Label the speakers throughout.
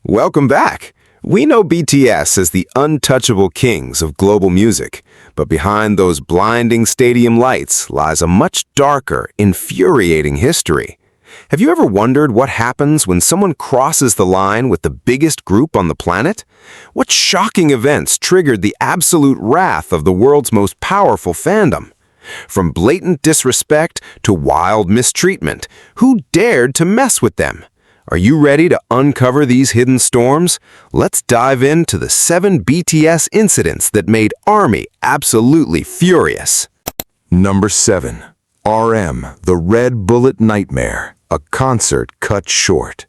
Speaker 1: Welcome back. We know BTS as the untouchable kings of global music, but behind those blinding stadium lights lies a much darker, infuriating history. Have you ever wondered what happens when someone crosses the line with the biggest group on the planet? What shocking events triggered the absolute wrath of the world's most powerful fandom? From blatant disrespect to wild mistreatment, who dared to mess with them? Are you ready to uncover these hidden storms? Let's dive into the 7 BTS incidents that made ARMY absolutely furious.
Speaker 2: Number 7. RM, the Red Bullet Nightmare, a concert cut short.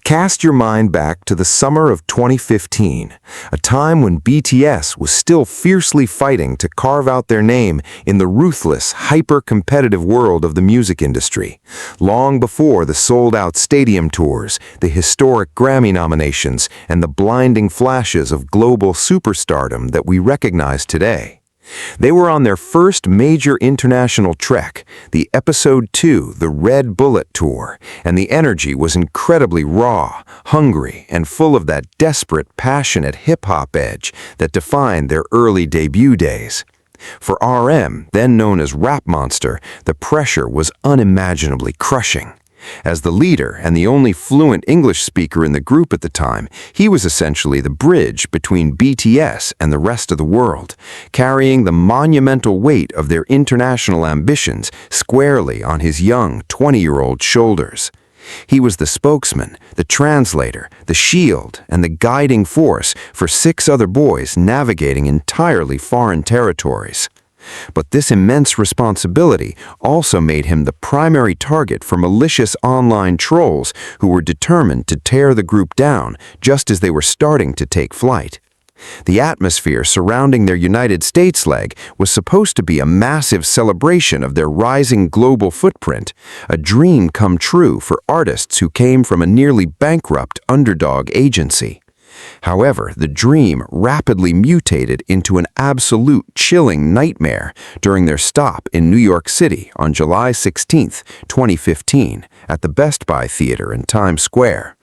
Speaker 2: Cast your mind back to the summer of 2015, a time when BTS was still fiercely fighting to carve out their name in the ruthless, hyper-competitive world of the music industry, long before the sold-out stadium tours, the historic Grammy nominations, and the blinding flashes of global superstardom that we recognize today. They were on their first major international trek, the Episode 2, the Red Bullet Tour, and the energy was incredibly raw, hungry, and full of that desperate, passionate hip-hop edge that defined their early debut days. For RM, then known as Rap Monster, the pressure was unimaginably crushing. As the leader and the only fluent English speaker in the group at the time, he was essentially the bridge between BTS and the rest of the world, carrying the monumental weight of their international ambitions squarely on his young 20-year-old shoulders. He was the spokesman, the translator, the shield, and the guiding force for 6 other boys navigating entirely foreign territories. But this immense responsibility also made him the primary target for malicious online trolls who were determined to tear the group down just as they were starting to take flight. The atmosphere surrounding their United States leg was supposed to be a massive celebration of their rising global footprint, a dream come true for artists who came from a nearly bankrupt underdog agency. However, the dream rapidly mutated into an absolute chilling nightmare during their stop in New York City on July 16, 2015, at the Best Buy Theater in Times Square.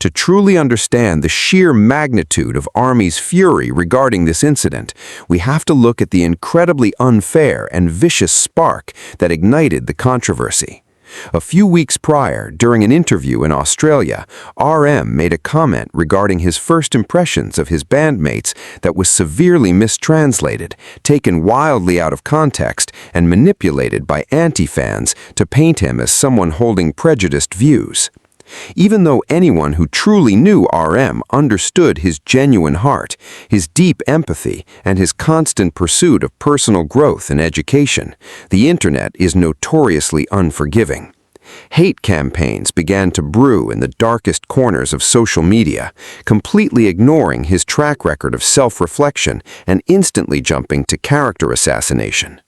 Speaker 2: To truly understand the sheer magnitude of ARMY's fury regarding this incident, we have to look at the incredibly unfair and vicious spark that ignited the controversy. A few weeks prior, during an interview in Australia, RM made a comment regarding his first impressions of his bandmates that was severely mistranslated, taken wildly out of context, and manipulated by anti-fans to paint him as someone holding prejudiced views. Even though anyone who truly knew RM understood his genuine heart, his deep empathy, and his constant pursuit of personal growth and education, the internet is notoriously unforgiving. Hate campaigns began to brew in the darkest corners of social media, completely ignoring his track record of self-reflection and instantly jumping to character assassination.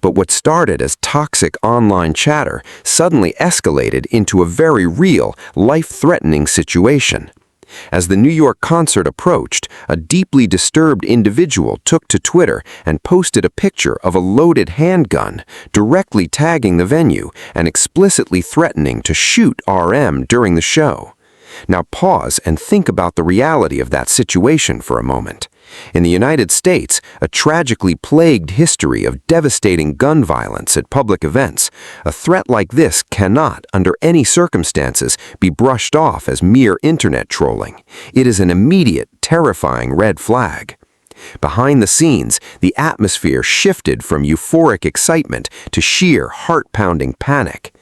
Speaker 2: But what started as toxic online chatter suddenly escalated into a very real, life-threatening situation. As the New York concert approached, a deeply disturbed individual took to Twitter and posted a picture of a loaded handgun, directly tagging the venue and explicitly threatening to shoot RM during the show. Now pause and think about the reality of that situation for a moment. In the United States, a tragically plagued history of devastating gun violence at public events, a threat like this cannot, under any circumstances, be brushed off as mere internet trolling. It is an immediate, terrifying red flag. Behind the scenes, the atmosphere shifted from euphoric excitement to sheer, heart-pounding panic.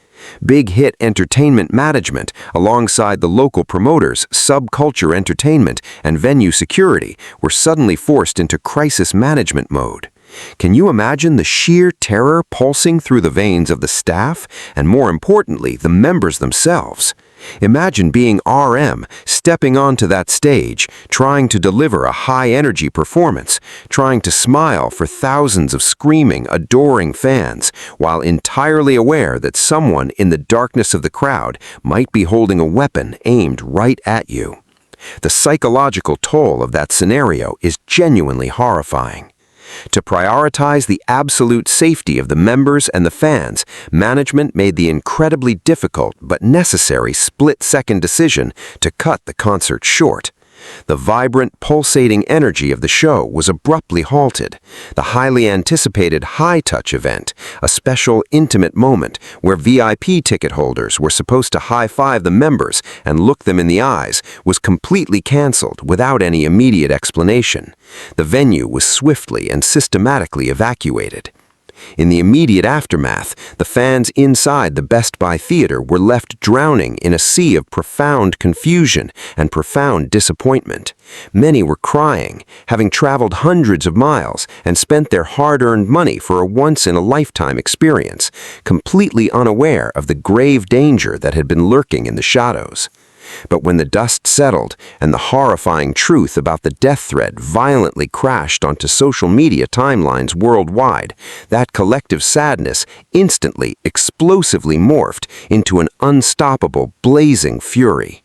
Speaker 2: Big Hit Entertainment Management, alongside the local promoters, Subculture Entertainment, and Venue Security, were suddenly forced into crisis management mode. Can you imagine the sheer terror pulsing through the veins of the staff, and more importantly, the members themselves? Imagine being RM, stepping onto that stage, trying to deliver a high-energy performance, trying to smile for thousands of screaming, adoring fans, while entirely aware that someone in the darkness of the crowd might be holding a weapon aimed right at you. The psychological toll of that scenario is genuinely horrifying.
Speaker 1: To prioritize the absolute safety of the members and the fans, management made the incredibly difficult but necessary split-second decision to cut the concert short. The vibrant, pulsating energy of the show was abruptly halted. The highly anticipated high-touch event, a special, intimate moment where VIP ticket holders were supposed to high-five the members and look them in the eyes, was completely canceled without any immediate explanation. The venue was swiftly and systematically evacuated. In the immediate aftermath, the fans inside the Best Buy Theater were left drowning in a sea of profound confusion and profound disappointment. Many were crying, having traveled hundreds of miles and spent their hard-earned money for a once-in-a-lifetime experience, completely unaware of the grave danger that had been lurking in the shadows. But when the dust settled and the horrifying truth about the death threat violently crashed onto social media timelines worldwide, that collective sadness instantly, explosively morphed into an unstoppable, blazing fury.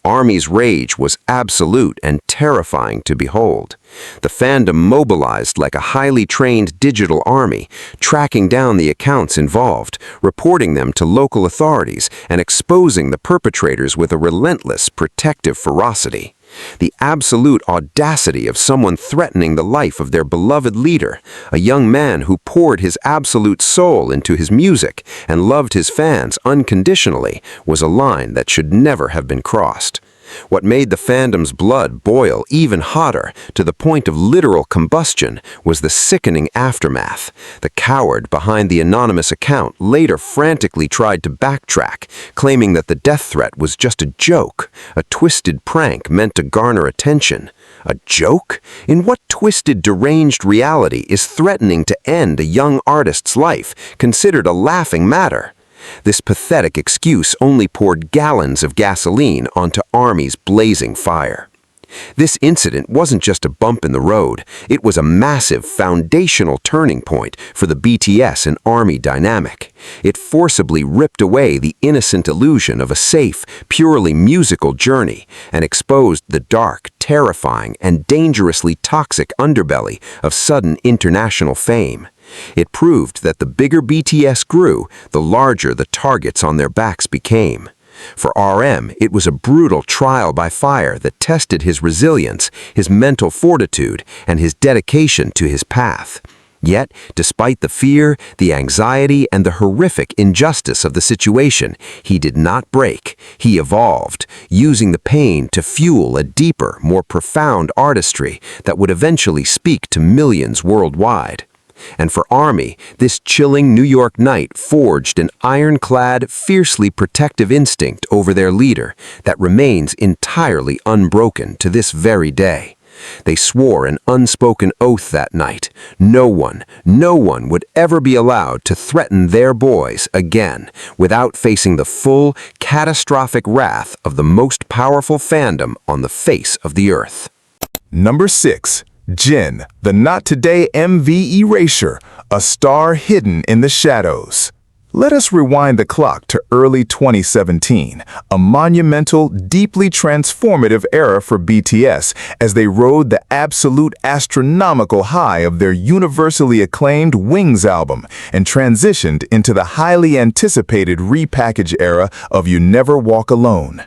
Speaker 1: ARMY's rage was absolute and terrifying to behold. The fandom mobilized like a highly trained digital army, tracking down the accounts involved, reporting them to local authorities, and exposing the perpetrators with a relentless, protective ferocity. The absolute audacity of someone threatening the life of their beloved leader, a young man who poured his absolute soul into his music and loved his fans unconditionally, was a line that should never have been crossed. What made the fandom's blood boil even hotter, to the point of literal combustion, was the sickening aftermath. The coward behind the anonymous account later frantically tried to backtrack, claiming that the death threat was just a joke, a twisted prank meant to garner attention. A joke? In what twisted, deranged reality is threatening to end a young artist's life considered a laughing matter? This pathetic excuse only poured gallons of gasoline onto ARMY's blazing fire. This incident wasn't just a bump in the road, it was a massive, foundational turning point for the BTS and ARMY dynamic. It forcibly ripped away the innocent illusion of a safe, purely musical journey and exposed the dark, terrifying, and dangerously toxic underbelly of sudden international fame. It proved that the bigger BTS grew, the larger the targets on their backs became. For RM, it was a brutal trial by fire that tested his resilience, his mental fortitude, and his dedication to his path. Yet, despite the fear, the anxiety, and the horrific injustice of the situation, he did not break. He evolved, using the pain to fuel a deeper, more profound artistry that would eventually speak to millions worldwide. And for ARMY, this chilling New York night forged an ironclad, fiercely protective instinct over their leader that remains entirely unbroken to this very day. They swore an unspoken oath that night. No one would ever be allowed to threaten their boys again without facing the full, catastrophic wrath of the most powerful fandom on the face of the earth.
Speaker 2: Number 6. Jin, the Not Today MV erasure, a star hidden in the shadows. Let us rewind the clock to early 2017, a monumental, deeply transformative era for BTS as they rode the absolute astronomical high of their universally acclaimed Wings album and transitioned into the highly anticipated repackage era of You Never Walk Alone.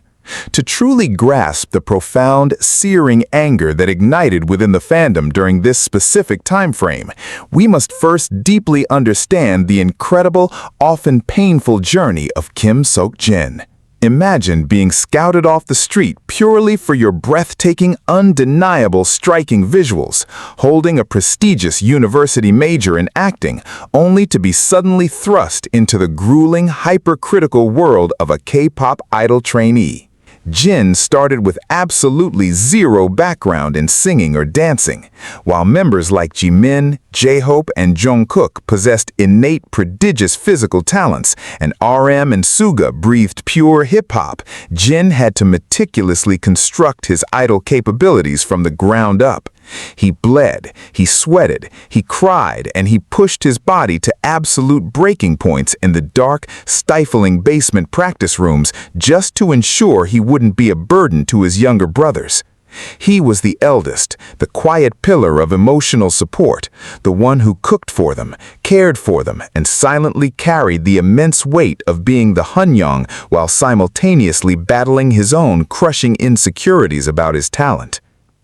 Speaker 2: To truly grasp the profound, searing anger that ignited within the fandom during this specific time frame, we must first deeply understand the incredible, often painful journey of Kim Seok-jin. Imagine being scouted off the street purely for your breathtaking, undeniable, striking visuals, holding a prestigious university major in acting, only to be suddenly thrust into the grueling, hypercritical world of a K-pop idol trainee. Jin started with absolutely zero background in singing or dancing, while members like Jimin, J-Hope, and Jungkook possessed innate prodigious physical talents, and RM and Suga breathed pure hip-hop. Jin had to meticulously construct his idol capabilities from the ground up. He bled, he sweated, he cried, and he pushed his body to absolute breaking points in the dark, stifling basement practice rooms just to ensure he wouldn't be a burden to his younger brothers. He was the eldest, the quiet pillar of emotional support, the one who cooked for them, cared for them, and silently carried the immense weight of being the Hunyong while simultaneously battling his own crushing insecurities about his talent.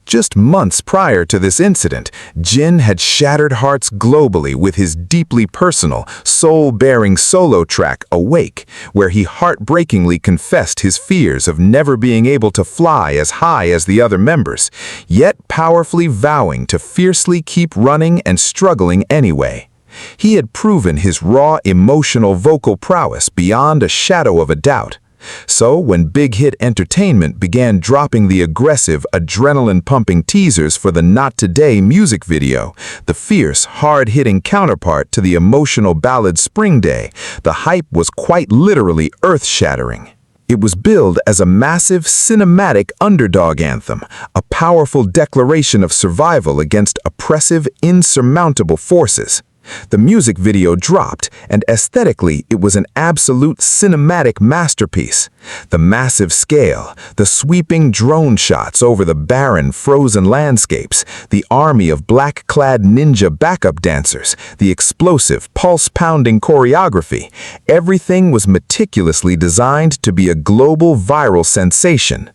Speaker 2: Just months prior to this incident, Jin had shattered hearts globally with his deeply personal, soul-bearing solo track Awake, where he heartbreakingly confessed his fears of never being able to fly as high as the other members, yet powerfully vowing to fiercely keep running and struggling anyway. He had proven his raw emotional vocal prowess beyond a shadow of a doubt. So when Big Hit Entertainment began dropping the aggressive, adrenaline-pumping teasers for the Not Today music video, the fierce, hard-hitting counterpart to the emotional ballad Spring Day, the hype was quite literally earth-shattering. It was billed as a massive, cinematic underdog anthem, a powerful declaration of survival against oppressive, insurmountable forces. The music video dropped, and aesthetically it was an absolute cinematic masterpiece. The massive scale, the sweeping drone shots over the barren, frozen landscapes, the army of black-clad ninja backup dancers, the explosive, pulse-pounding choreography, everything was meticulously designed to be a global viral sensation.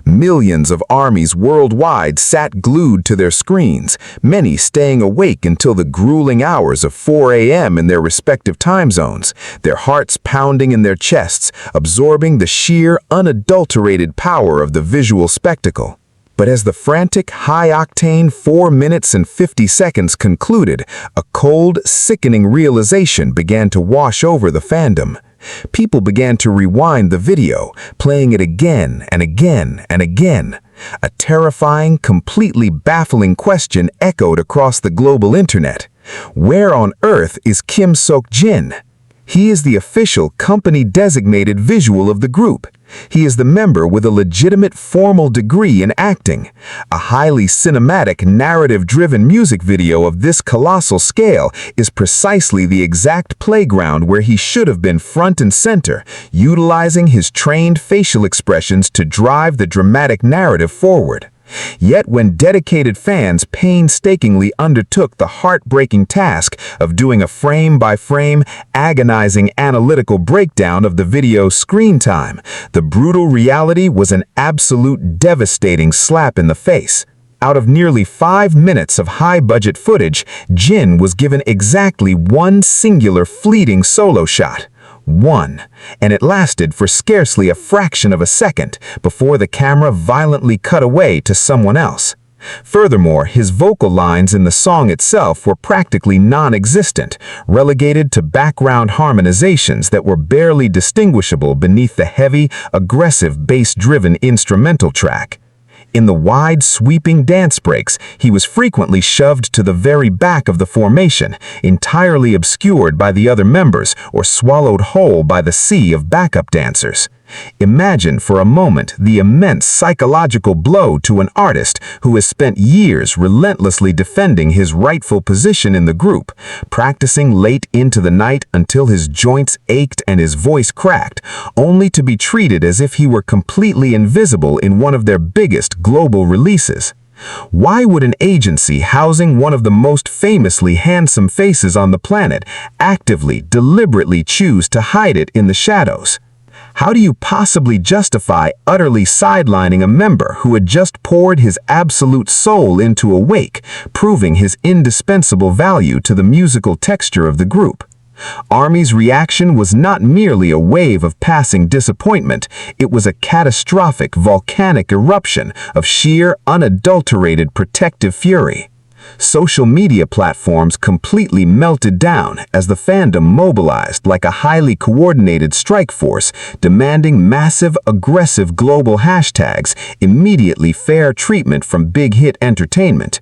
Speaker 2: Millions of armies worldwide sat glued to their screens, many staying awake until the grueling hours of 4 a.m. in their respective time zones, their hearts pounding in their chests, absorbing the sheer, unadulterated power of the visual spectacle. But as the frantic, high-octane 4 minutes and 50 seconds concluded, a cold, sickening realization began to wash over the fandom. People began to rewind the video, playing it again and again and again. A terrifying, completely baffling question echoed across the global internet. Where on earth is Kim Sok-jin? He is the official company-designated visual of the group. He is the member with a legitimate formal degree in acting. A highly cinematic, narrative-driven music video of this colossal scale is precisely the exact playground where he should have been front and center, utilizing his trained facial expressions to drive the dramatic narrative forward. Yet when dedicated fans painstakingly undertook the heartbreaking task of doing a frame-by-frame, agonizing analytical breakdown of the video's screen time, the brutal reality was an absolute devastating slap in the face. Out of nearly 5 minutes of high-budget footage, Jin was given exactly one singular fleeting solo shot. One, and it lasted for scarcely a fraction of a second before the camera violently cut away to someone else. Furthermore, his vocal lines in the song itself were practically non-existent, relegated to background harmonizations that were barely distinguishable beneath the heavy, aggressive bass-driven instrumental track. In the wide, sweeping dance breaks, he was frequently shoved to the very back of the formation, entirely obscured by the other members or swallowed whole by the sea of backup dancers. Imagine for a moment the immense psychological blow to an artist who has spent years relentlessly defending his rightful position in the group, practicing late into the night until his joints ached and his voice cracked, only to be treated as if he were completely invisible in one of their biggest global releases. Why would an agency housing one of the most famously handsome faces on the planet actively, deliberately choose to hide it in the shadows? How do you possibly justify utterly sidelining a member who had just poured his absolute soul into Awake, proving his indispensable value to the musical texture of the group? ARMY's reaction was not merely a wave of passing disappointment, it was a catastrophic volcanic eruption of sheer, unadulterated protective fury. Social media platforms completely melted down as the fandom mobilized like a highly coordinated strike force, demanding massive, aggressive global hashtags, immediately fair treatment from Big Hit Entertainment.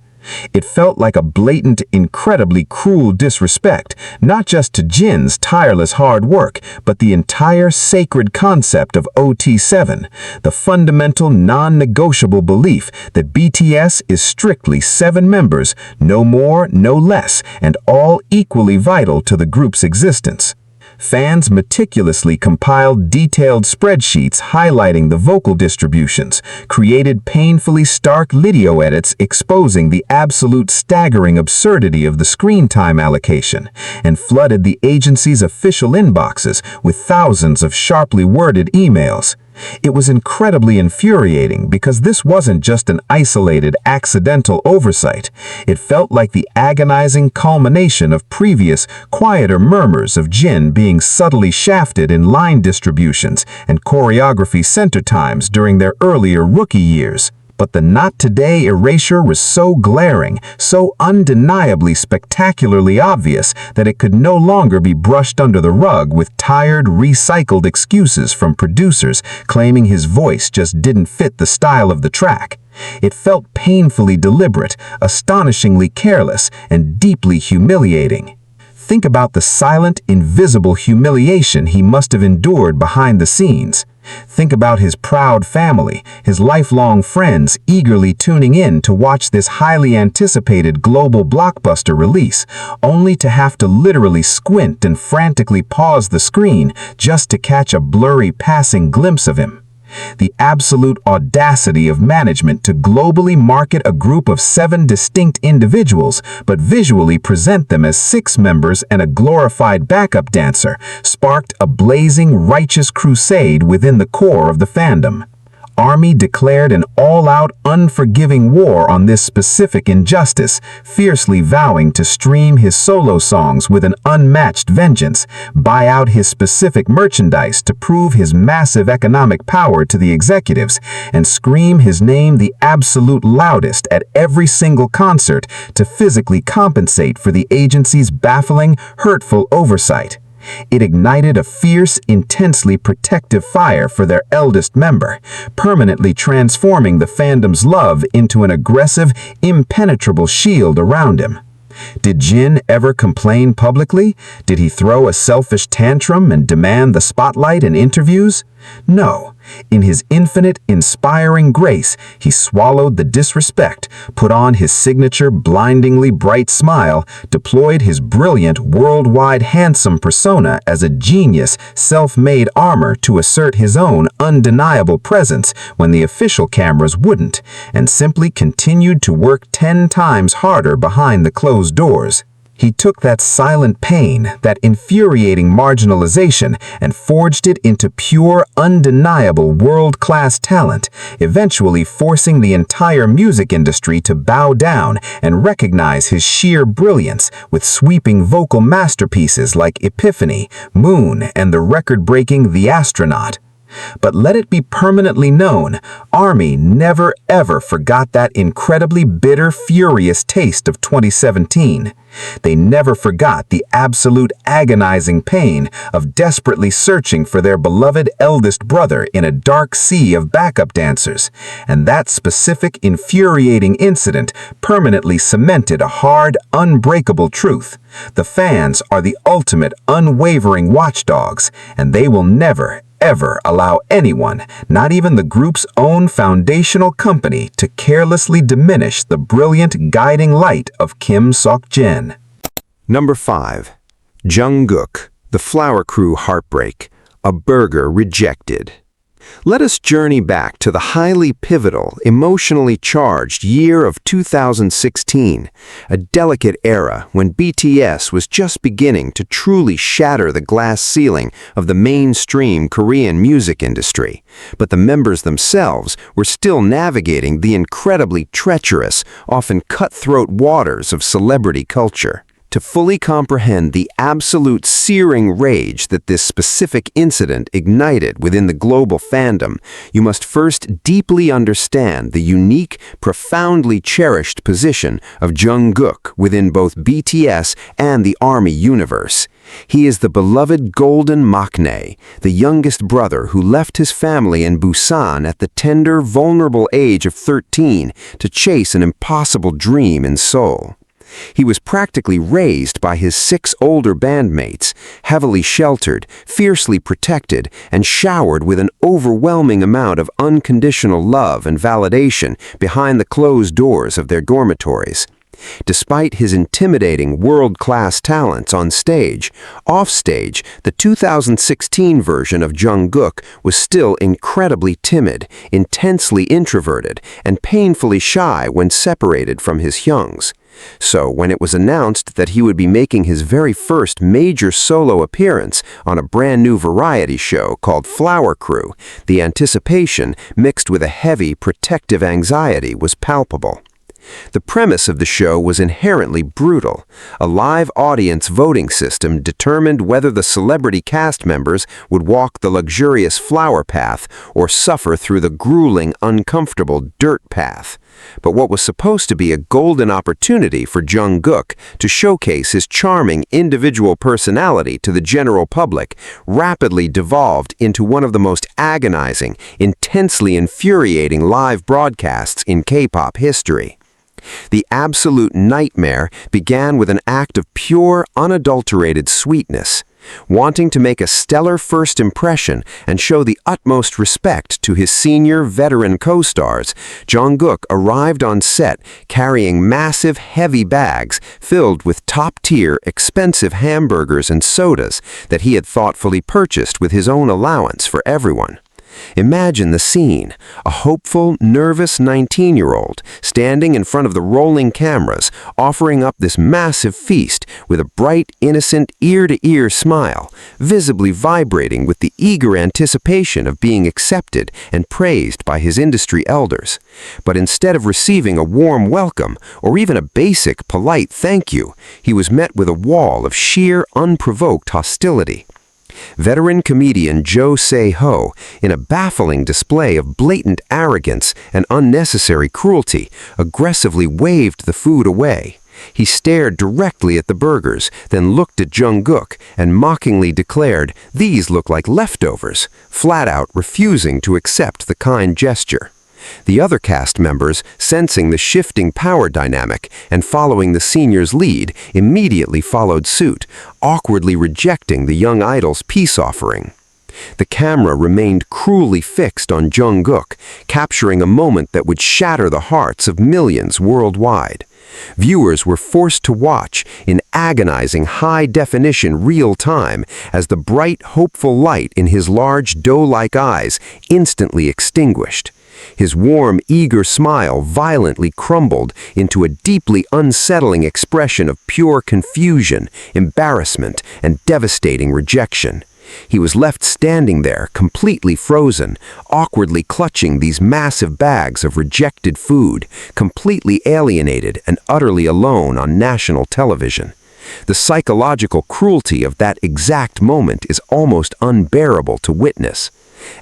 Speaker 2: It felt like a blatant, incredibly cruel disrespect, not just to Jin's tireless hard work, but the entire sacred concept of OT7, the fundamental, non-negotiable belief that BTS is strictly 7 members, no more, no less, and all equally vital to the group's existence.
Speaker 3: Fans meticulously compiled detailed spreadsheets highlighting the vocal distributions, created painfully stark video edits exposing the absolute staggering absurdity of the screen time allocation, and flooded the agency's official inboxes with thousands of sharply worded emails. It was incredibly infuriating because this wasn't just an isolated, accidental oversight. It felt like the agonizing culmination of previous, quieter murmurs of Jin being subtly shafted in line distributions and choreography center times during their earlier rookie years. But the not today erasure was so glaring, so undeniably spectacularly obvious that it could no longer be brushed under the rug with tired, recycled excuses from producers claiming his voice just didn't fit the style of the track. It felt painfully deliberate, astonishingly careless, and deeply humiliating. Think about the silent, invisible humiliation he must have endured behind the scenes. Think about his proud family, his lifelong friends eagerly tuning in to watch this highly anticipated global blockbuster release, only to have to literally squint and frantically pause the screen just to catch a blurry passing glimpse of him. The absolute audacity of management to globally market a group of 7 distinct individuals, but visually present them as 6 members and a glorified backup dancer, sparked a blazing, righteous crusade within the core of the fandom. ARMY declared an all-out, unforgiving war on this specific injustice, fiercely vowing to stream his solo songs with an unmatched vengeance, buy out his specific merchandise to prove his massive economic power to the executives, and scream his name the absolute loudest at every single concert to physically compensate for the agency's baffling, hurtful oversight. It ignited a fierce, intensely protective fire for their eldest member, permanently transforming the fandom's love into an aggressive, impenetrable shield around him. Did Jin ever complain publicly? Did he throw a selfish tantrum and demand the spotlight in interviews? No. In his infinite, inspiring grace, he swallowed the disrespect, put on his signature blindingly bright smile, deployed his brilliant, worldwide handsome persona as a genius, self-made armor to assert his own undeniable presence when the official cameras wouldn't, and simply continued to work 10 times harder behind the closed doors. He took that silent pain, that infuriating marginalization, and forged it into pure, undeniable world-class talent, eventually forcing the entire music industry to bow down and recognize his sheer brilliance with sweeping vocal masterpieces like Epiphany, Moon, and the record-breaking The Astronaut. But let it be permanently known, ARMY never ever forgot that incredibly bitter, furious taste of 2017. They never forgot the absolute agonizing pain of desperately searching for their beloved eldest brother in a dark sea of backup dancers, and that specific infuriating incident permanently cemented a hard, unbreakable truth. The fans are the ultimate, unwavering watchdogs, and they will never, ever allow anyone, not even the group's own foundational company, to carelessly diminish the brilliant guiding light of Kim Seok-jin.
Speaker 1: Number 5. Jungkook, The Flower Crew Heartbreak, A Burger Rejected. Let us journey back to the highly pivotal, emotionally charged year of 2016, a delicate era when BTS was just beginning to truly shatter the glass ceiling of the mainstream Korean music industry, but the members themselves were still navigating the incredibly treacherous, often cutthroat waters of celebrity culture. To fully comprehend the absolute searing rage that this specific incident ignited within the global fandom, you must first deeply understand the unique, profoundly cherished position of Jungkook within both BTS and the ARMY universe. He is the beloved golden maknae, the youngest brother who left his family in Busan at the tender, vulnerable age of 13 to chase an impossible dream in Seoul. He was practically raised by his 6 older bandmates, heavily sheltered, fiercely protected, and showered with an overwhelming amount of unconditional love and validation behind the closed doors of their dormitories. Despite his intimidating world-class talents on stage, offstage, the 2016 version of Jungkook was still incredibly timid, intensely introverted, and painfully shy when separated from his hyungs. So when it was announced that he would be making his very first major solo appearance on a brand new variety show called Flower Crew, the anticipation, mixed with a heavy, protective anxiety, was palpable. The premise of the show was inherently brutal. A live audience voting system determined whether the celebrity cast members would walk the luxurious flower path or suffer through the grueling, uncomfortable dirt path. But what was supposed to be a golden opportunity for Jungkook to showcase his charming individual personality to the general public rapidly devolved into one of the most agonizing, intensely infuriating live broadcasts in K-pop history. The absolute nightmare began with an act of pure, unadulterated sweetness. Wanting to make a stellar first impression and show the utmost respect to his senior veteran co-stars, Jungkook arrived on set carrying massive, heavy bags filled with top-tier, expensive hamburgers and sodas that he had thoughtfully purchased with his own allowance for everyone. Imagine the scene, a hopeful, nervous 19-year-old standing in front of the rolling cameras, offering up this massive feast with a bright, innocent, ear-to-ear smile, visibly vibrating with the eager anticipation of being accepted and praised by his industry elders. But instead of receiving a warm welcome or even a basic, polite thank you, he was met with a wall of sheer, unprovoked hostility. Veteran comedian Jo Se-ho, in a baffling display of blatant arrogance and unnecessary cruelty, aggressively waved the food away. He stared directly at the burgers, then looked at Jungkook and mockingly declared, "These look like leftovers," flat out refusing to accept the kind gesture. The other cast members, sensing the shifting power dynamic and following the senior's lead, immediately followed suit, awkwardly rejecting the young idol's peace offering. The camera remained cruelly fixed on Jungkook, capturing a moment that would shatter the hearts of millions worldwide. Viewers were forced to watch in agonizing high-definition real time as the bright, hopeful light in his large doe-like eyes instantly extinguished. His warm, eager smile violently crumbled into a deeply unsettling expression of pure confusion, embarrassment, and devastating rejection. He was left standing there, completely frozen, awkwardly clutching these massive bags of rejected food, completely alienated and utterly alone on national television. The psychological cruelty of that exact moment is almost unbearable to witness.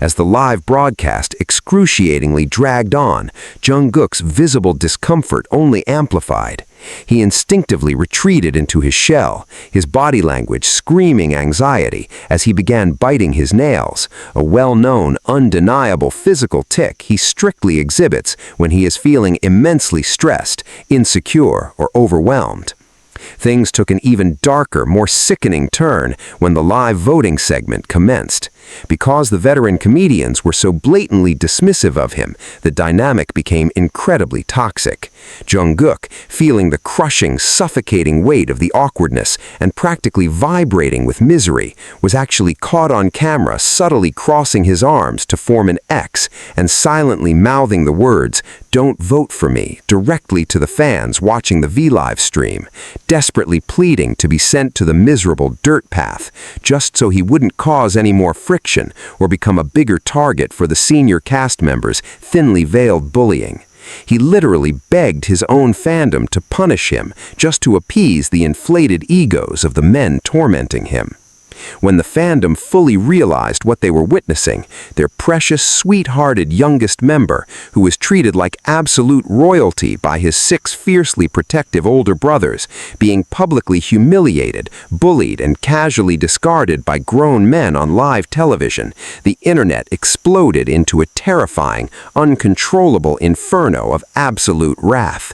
Speaker 1: As the live broadcast excruciatingly dragged on, Jungkook's visible discomfort only amplified. He instinctively retreated into his shell, his body language screaming anxiety as he began biting his nails, a well-known, undeniable physical tic he strictly exhibits when he is feeling immensely stressed, insecure, or overwhelmed. Things took an even darker, more sickening turn when the live voting segment commenced. Because the veteran comedians were so blatantly dismissive of him, the dynamic became incredibly toxic. Jungkook, feeling the crushing, suffocating weight of the awkwardness and practically vibrating with misery, was actually caught on camera subtly crossing his arms to form an X and silently mouthing the words, "Don't vote for me," directly to the fans watching the V-Live stream, desperately pleading to be sent to the miserable dirt path, just so he wouldn't cause any more friction or become a bigger target for the senior cast members' thinly veiled bullying. He literally begged his own fandom to punish him just to appease the inflated egos of the men tormenting him. When the fandom fully realized what they were witnessing, their precious, sweet-hearted youngest member, who was treated like absolute royalty by his 6 fiercely protective older brothers, being publicly humiliated, bullied, and casually discarded by grown men on live television, the internet exploded into a terrifying, uncontrollable inferno of absolute wrath.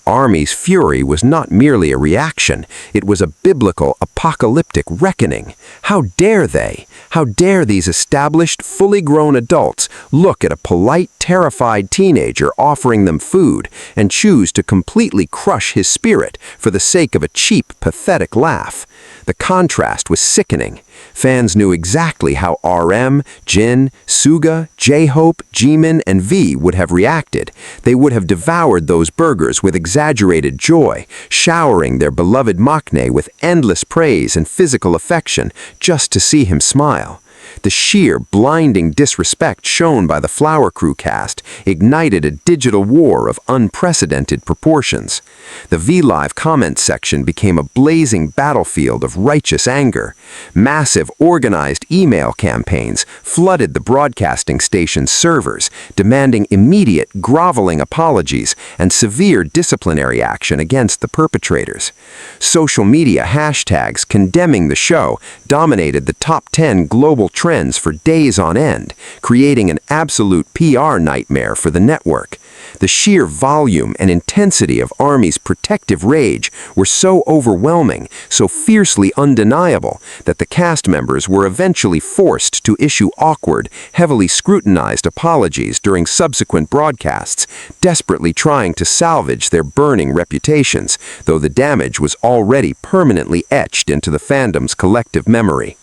Speaker 1: ARMY's fury was not merely a reaction, it was a biblical, apocalyptic reckoning. How dare they? How dare these established, fully grown adults look at a polite, terrified teenager offering them food and choose to completely crush his spirit for the sake of a cheap, pathetic laugh? The contrast was sickening. Fans knew exactly how RM, Jin, Suga, J-Hope, Jimin, and V would have reacted. They would have devoured those burgers with exaggerated joy, showering their beloved maknae with endless praise and physical affection just to see him smile. The sheer, blinding disrespect shown by the Flower Crew cast ignited a digital war of unprecedented proportions. The V-Live comment section became a blazing battlefield of righteous anger. Massive, organized email campaigns flooded the broadcasting station's servers, demanding immediate, groveling apologies and severe disciplinary action against the perpetrators. Social media hashtags condemning the show dominated the top 10 global trends for days on end, creating an absolute PR nightmare for the network. The sheer volume and intensity of ARMY's protective rage were so overwhelming, so fiercely undeniable, that the cast members were eventually forced to issue awkward, heavily scrutinized apologies during subsequent broadcasts, desperately trying to salvage their burning reputations, though the damage was already permanently etched into the fandom's collective memory.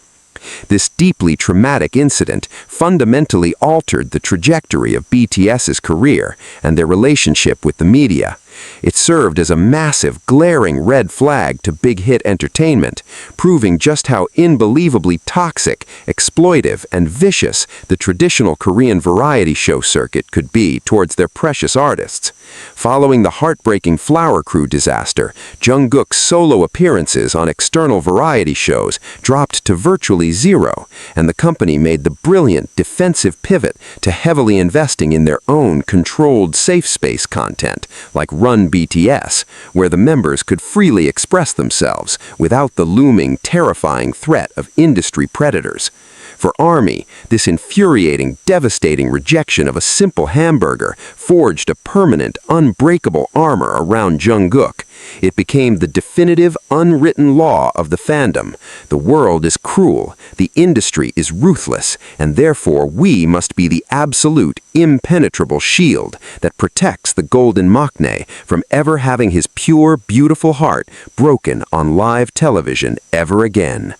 Speaker 1: This deeply traumatic incident fundamentally altered the trajectory of BTS's career and their relationship with the media. It served as a massive, glaring red flag to big hit entertainment, proving just how unbelievably toxic, exploitive, and vicious the traditional Korean variety show circuit could be towards their precious artists. Following the heartbreaking Flower Crew disaster, Jungkook's solo appearances on external variety shows dropped to virtually zero, and the company made the brilliant defensive pivot to heavily investing in their own controlled safe space content, like Run BTS, where the members could freely express themselves without the looming, terrifying threat of industry predators. For ARMY, this infuriating, devastating rejection of a simple hamburger forged a permanent, unbreakable armor around Jungkook. It became the definitive, unwritten law of the fandom. The world is cruel, the industry is ruthless, and therefore we must be the absolute, impenetrable shield that protects the golden maknae from ever having his pure, beautiful heart broken on live television ever again.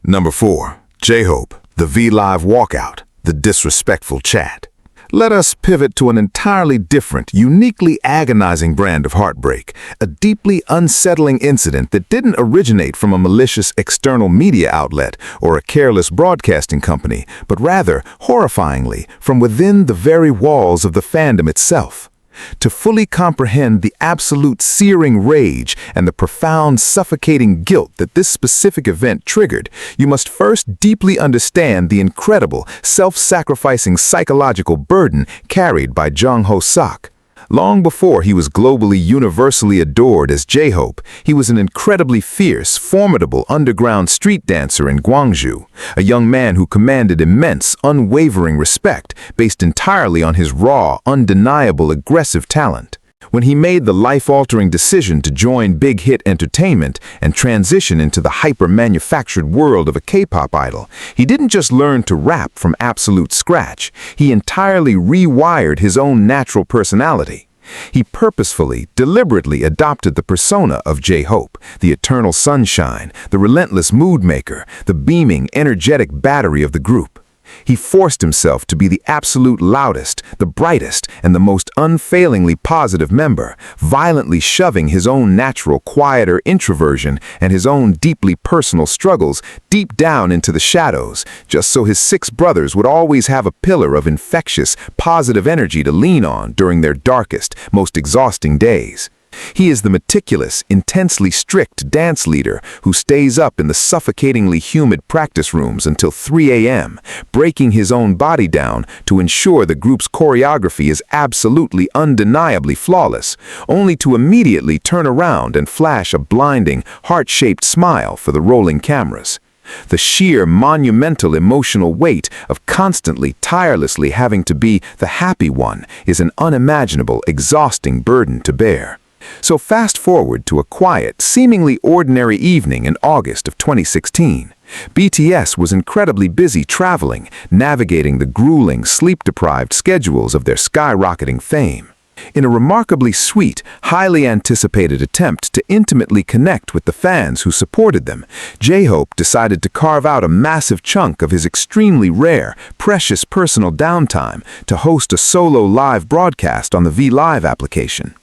Speaker 2: Number 4. J-Hope, the V-Live walkout, the disrespectful chat. Let us pivot to an entirely different, uniquely agonizing brand of heartbreak, a deeply unsettling incident that didn't originate from a malicious external media outlet or a careless broadcasting company, but rather, horrifyingly, from within the very walls of the fandom itself. To fully comprehend the absolute searing rage and the profound suffocating guilt that this specific event triggered, you must first deeply understand the incredible, self-sacrificing psychological burden carried by Jungkook. Long before he was globally universally adored as J-Hope, he was an incredibly fierce, formidable underground street dancer in Gwangju, a young man who commanded immense, unwavering respect based entirely on his raw, undeniable, aggressive talent. When he made the life-altering decision to join Big Hit Entertainment and transition into the hyper-manufactured world of a K-pop idol, he didn't just learn to rap from absolute scratch, he entirely rewired his own natural personality. He purposefully, deliberately adopted the persona of J-Hope, the eternal sunshine, the relentless mood maker, the beaming, energetic battery of the group. He forced himself to be the absolute loudest, the brightest, and the most unfailingly positive member, violently shoving his own natural, quieter introversion and his own deeply personal struggles deep down into the shadows, just so his 6 brothers would always have a pillar of infectious, positive energy to lean on during their darkest, most exhausting days. He is the meticulous, intensely strict dance leader who stays up in the suffocatingly humid practice rooms until 3 a.m., breaking his own body down to ensure the group's choreography is absolutely undeniably flawless, only to immediately turn around and flash a blinding, heart-shaped smile for the rolling cameras. The sheer monumental emotional weight of constantly, tirelessly having to be the happy one is an unimaginable, exhausting burden to bear. So fast forward to a quiet, seemingly ordinary evening in August of 2016. BTS was incredibly busy traveling, navigating the grueling, sleep-deprived schedules of their skyrocketing fame. In a remarkably sweet, highly anticipated attempt to intimately connect with the fans who supported them, J-Hope decided to carve out a massive chunk of his extremely rare, precious personal downtime to host a solo live broadcast on the V Live application.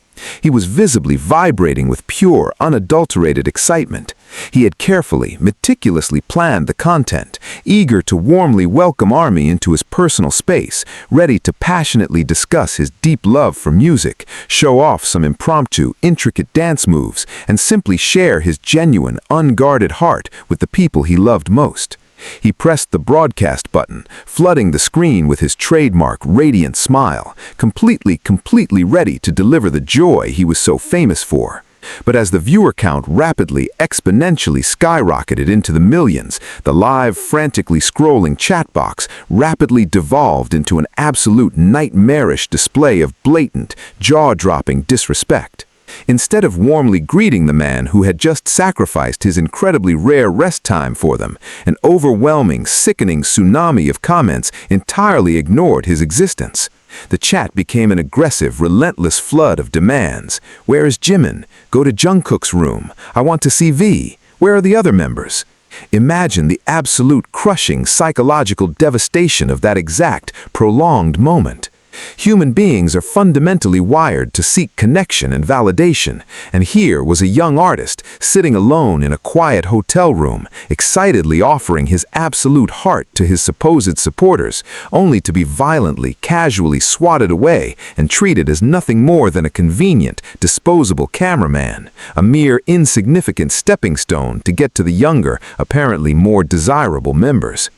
Speaker 2: He was visibly vibrating with pure, unadulterated excitement. He had carefully, meticulously planned the content, eager to warmly welcome ARMY into his personal space, ready to passionately discuss his deep love for music, show off some impromptu, intricate dance moves, and simply share his genuine, unguarded heart with the people he loved most. He pressed the broadcast button, flooding the screen with his trademark radiant smile, completely ready to deliver the joy he was so famous for. But as the viewer count rapidly, exponentially skyrocketed into the millions, the live, frantically scrolling chat box rapidly devolved into an absolute nightmarish display of blatant, jaw-dropping disrespect. Instead of warmly greeting the man who had just sacrificed his incredibly rare rest time for them, an overwhelming, sickening tsunami of comments entirely ignored his existence. The chat became an aggressive, relentless flood of demands. Where is Jimin? Go to Jungkook's room. I want to see V. Where are the other members? Imagine the absolute crushing psychological devastation of that exact, prolonged moment. Human beings are fundamentally wired to seek connection and validation, and here was a young artist sitting alone in a quiet hotel room, excitedly offering his absolute heart to his supposed supporters, only to be violently, casually swatted away and treated as nothing more than a convenient, disposable cameraman, a mere insignificant stepping stone to get to the younger, apparently more desirable members.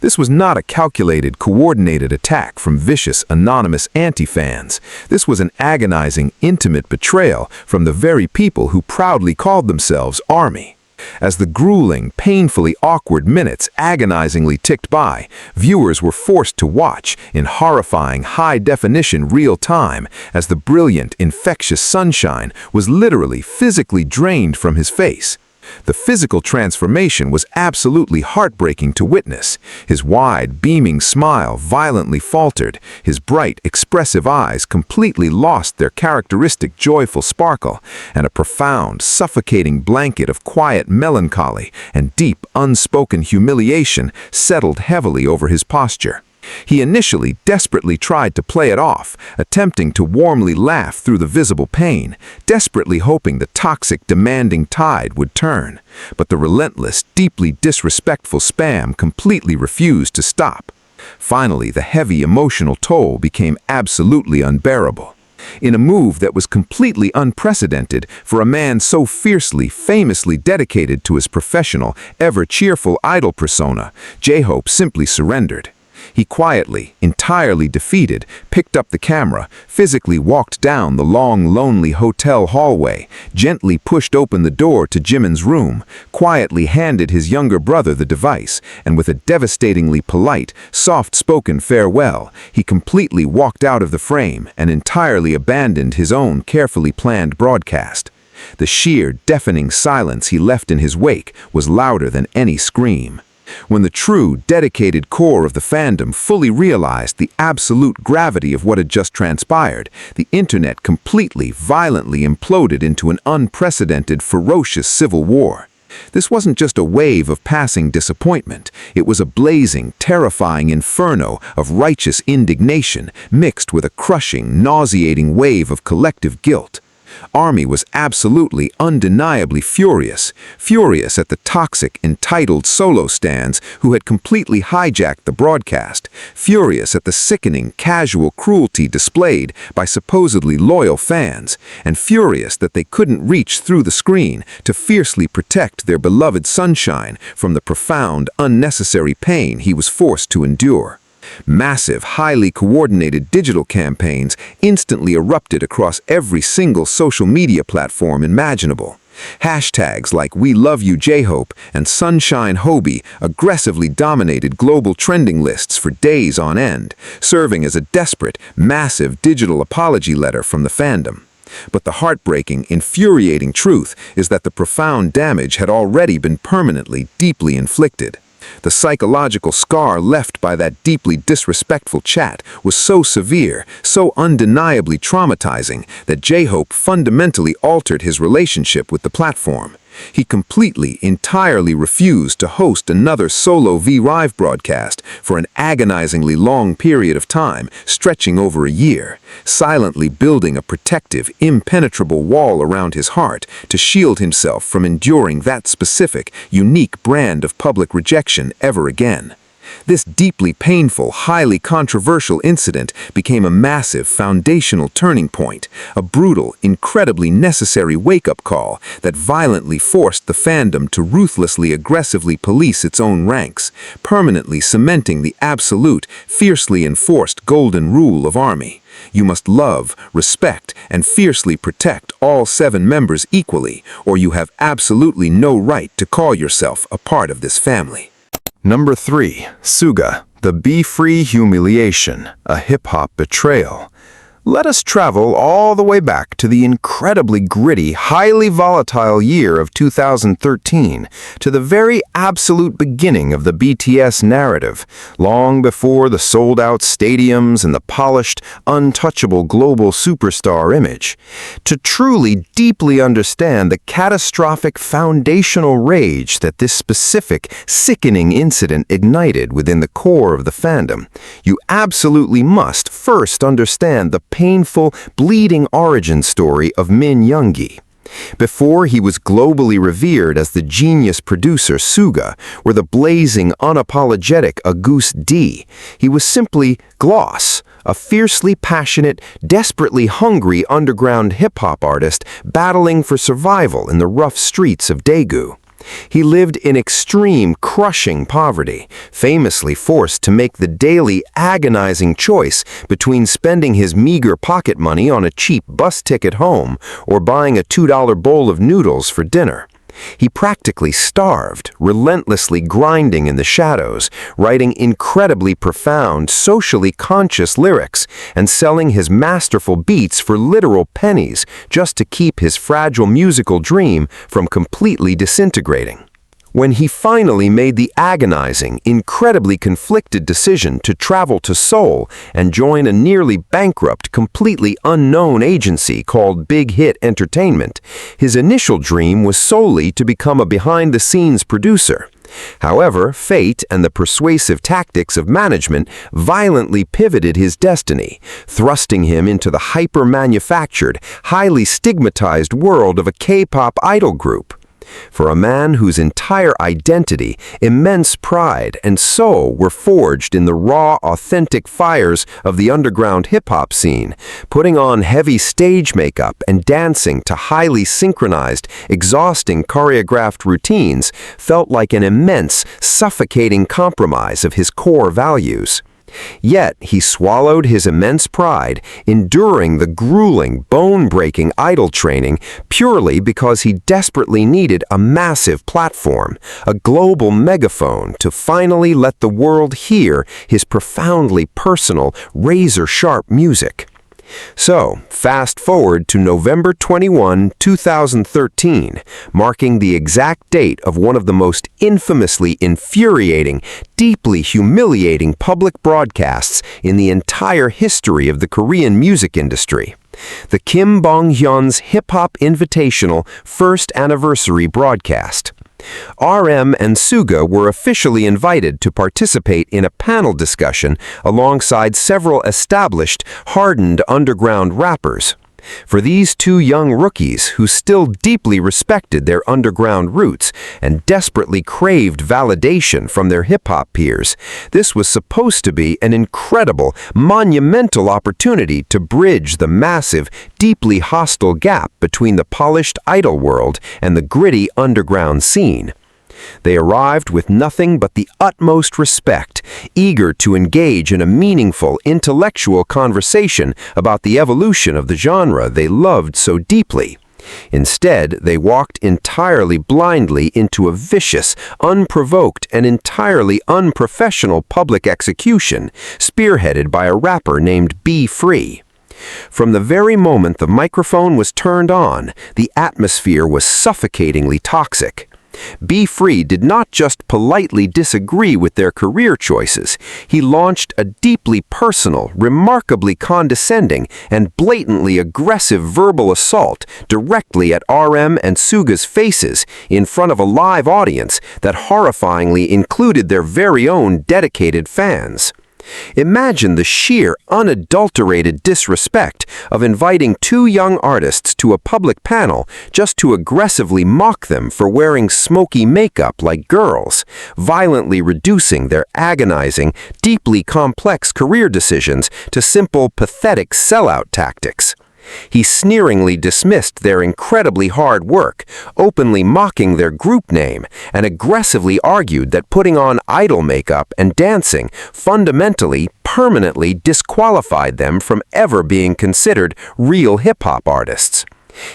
Speaker 2: This was not a calculated, coordinated attack from vicious, anonymous anti-fans. This was an agonizing, intimate betrayal from the very people who proudly called themselves ARMY. As the grueling, painfully awkward minutes agonizingly ticked by, viewers were forced to watch in horrifying, high-definition real time as the brilliant, infectious sunshine was literally, physically drained from his face. The physical transformation was absolutely heartbreaking to witness. His wide, beaming smile violently faltered. His bright, expressive eyes completely lost their characteristic joyful sparkle, and a profound, suffocating blanket of quiet melancholy and deep, unspoken humiliation settled heavily over his posture. He initially desperately tried to play it off, attempting to warmly laugh through the visible pain, desperately hoping the toxic, demanding tide would turn. But the relentless, deeply disrespectful spam completely refused to stop. Finally, the heavy emotional toll became absolutely unbearable. In a move that was completely unprecedented for a man so fiercely, famously dedicated to his professional, ever-cheerful idol persona, J-Hope simply surrendered. He quietly, entirely defeated, picked up the camera, physically walked down the long, lonely hotel hallway, gently pushed open the door to Jimin's room, quietly handed his younger brother the device, and with a devastatingly polite, soft-spoken farewell, he completely walked out of the frame and entirely abandoned his own carefully planned broadcast. The sheer, deafening silence he left in his wake was louder than any scream. When the true, dedicated core of the fandom fully realized the absolute gravity of what had just transpired, the internet completely, violently imploded into an unprecedented, ferocious civil war. This wasn't just a wave of passing disappointment. It was a blazing, terrifying inferno of righteous indignation mixed with a crushing, nauseating wave of collective guilt. ARMY was absolutely, undeniably furious at the toxic, entitled solo stans who had completely hijacked the broadcast, furious at the sickening, casual cruelty displayed by supposedly loyal fans, and furious that they couldn't reach through the screen to fiercely protect their beloved sunshine from the profound, unnecessary pain he was forced to endure. Massive, highly coordinated digital campaigns instantly erupted across every single social media platform imaginable. Hashtags like We Love You J-Hope and Sunshine Hobie aggressively dominated global trending lists for days on end, serving as a desperate, massive digital apology letter from the fandom.
Speaker 3: But the heartbreaking, infuriating truth is that the profound damage had already been permanently, deeply inflicted. The psychological scar left by that deeply disrespectful chat was so severe, so undeniably traumatizing, that J-Hope fundamentally altered his relationship with the platform. He completely, entirely refused to host another solo V-Live broadcast for an agonizingly long period of time, stretching over a year, silently building a protective, impenetrable wall around his heart to shield himself from enduring that specific, unique brand of public rejection ever again. This deeply painful, highly controversial incident became a massive, foundational turning point, a brutal, incredibly necessary wake-up call that violently forced the fandom to ruthlessly, aggressively police its own ranks, permanently cementing the absolute, fiercely enforced golden rule of ARMY. You must love, respect, and fiercely protect all 7 members equally, or you have absolutely no right to call yourself a part of this family.
Speaker 2: Number 3. Suga, the Be Free Humiliation, a hip-hop betrayal. Let us travel all the way back to the incredibly gritty, highly volatile year of 2013, to the very absolute beginning of the BTS narrative, long before the sold-out stadiums and the polished, untouchable global superstar image. To truly, deeply understand the catastrophic foundational rage that this specific, sickening incident ignited within the core of the fandom, you absolutely must first understand the painful, bleeding origin story of Min Yoongi. Before he was globally revered as the genius producer Suga, or the blazing, unapologetic Auguste D, he was simply Gloss, a fiercely passionate, desperately hungry underground hip-hop artist battling for survival in the rough streets of Daegu. He lived in extreme, crushing poverty, famously forced to make the daily, agonizing choice between spending his meager pocket money on a cheap bus ticket home or buying a $2 bowl of noodles for dinner. He practically starved, relentlessly grinding in the shadows, writing incredibly profound, socially conscious lyrics, and selling his masterful beats for literal pennies just to keep his fragile musical dream from completely disintegrating. When he finally made the agonizing, incredibly conflicted decision to travel to Seoul and join a nearly bankrupt, completely unknown agency called Big Hit Entertainment, his initial dream was solely to become a behind-the-scenes producer. However, fate and the persuasive tactics of management violently pivoted his destiny, thrusting him into the hyper-manufactured, highly stigmatized world of a K-pop idol group. For a man whose entire identity, immense pride, and soul were forged in the raw, authentic fires of the underground hip-hop scene, putting on heavy stage makeup and dancing to highly synchronized, exhausting choreographed routines felt like an immense, suffocating compromise of his core values. Yet he swallowed his immense pride, enduring the grueling, bone-breaking idol training purely because he desperately needed a massive platform, a global megaphone to finally let the world hear his profoundly personal, razor-sharp music. So, fast forward to November 21, 2013, marking the exact date of one of the most infamously infuriating, deeply humiliating public broadcasts in the entire history of the Korean music industry. The Kim Bong-hyun's Hip Hop Invitational first anniversary broadcast. RM and Suga were officially invited to participate in a panel discussion alongside several established, hardened underground rappers. For these 2 young rookies who still deeply respected their underground roots and desperately craved validation from their hip-hop peers, this was supposed to be an incredible, monumental opportunity to bridge the massive, deeply hostile gap between the polished idol world and the gritty underground scene. They arrived with nothing but the utmost respect, eager to engage in a meaningful, intellectual conversation about the evolution of the genre they loved so deeply. Instead, they walked entirely blindly into a vicious, unprovoked, and entirely unprofessional public execution, spearheaded by a rapper named Be Free.
Speaker 4: From the very moment the microphone was turned on, the atmosphere was suffocatingly toxic. Be Free did not just politely disagree with their career choices. He launched a deeply personal, remarkably condescending, and blatantly aggressive verbal assault directly at RM and Suga's faces in front of a live audience that horrifyingly included their very own dedicated fans. Imagine the sheer, unadulterated disrespect of inviting two young artists to a public panel just to aggressively mock them for wearing smoky makeup like girls, violently reducing their agonizing, deeply complex career decisions to simple, pathetic sellout tactics. He sneeringly dismissed their incredibly hard work, openly mocking their group name, and aggressively argued that putting on idol makeup and dancing fundamentally, permanently disqualified them from ever being considered real hip-hop artists.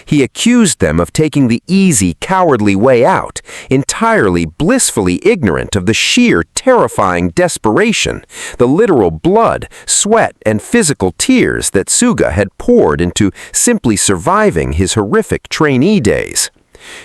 Speaker 4: He accused them of taking the easy, cowardly way out, entirely blissfully ignorant of the sheer, terrifying desperation, the literal blood, sweat, and physical tears that Suga had poured into simply surviving his horrific trainee days.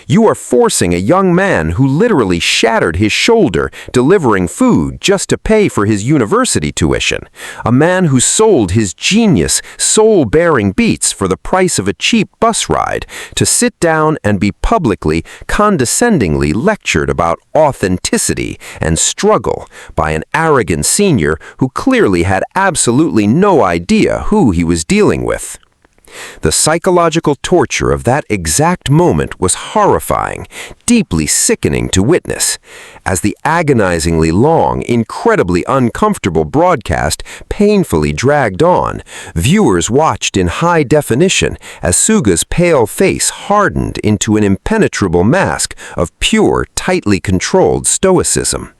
Speaker 4: You are forcing a young man who literally shattered his shoulder delivering food just to pay for his university tuition, a man who sold his genius, soul-bearing beats for the price of a cheap bus ride, to sit down and be publicly, condescendingly lectured about authenticity and struggle by an arrogant senior who clearly had absolutely no idea who he was dealing with. The psychological torture of that exact moment was horrifying, deeply sickening to witness. As the agonizingly long, incredibly uncomfortable broadcast painfully dragged on, viewers watched in high definition as Suga's pale face hardened into an impenetrable mask of pure, tightly controlled stoicism.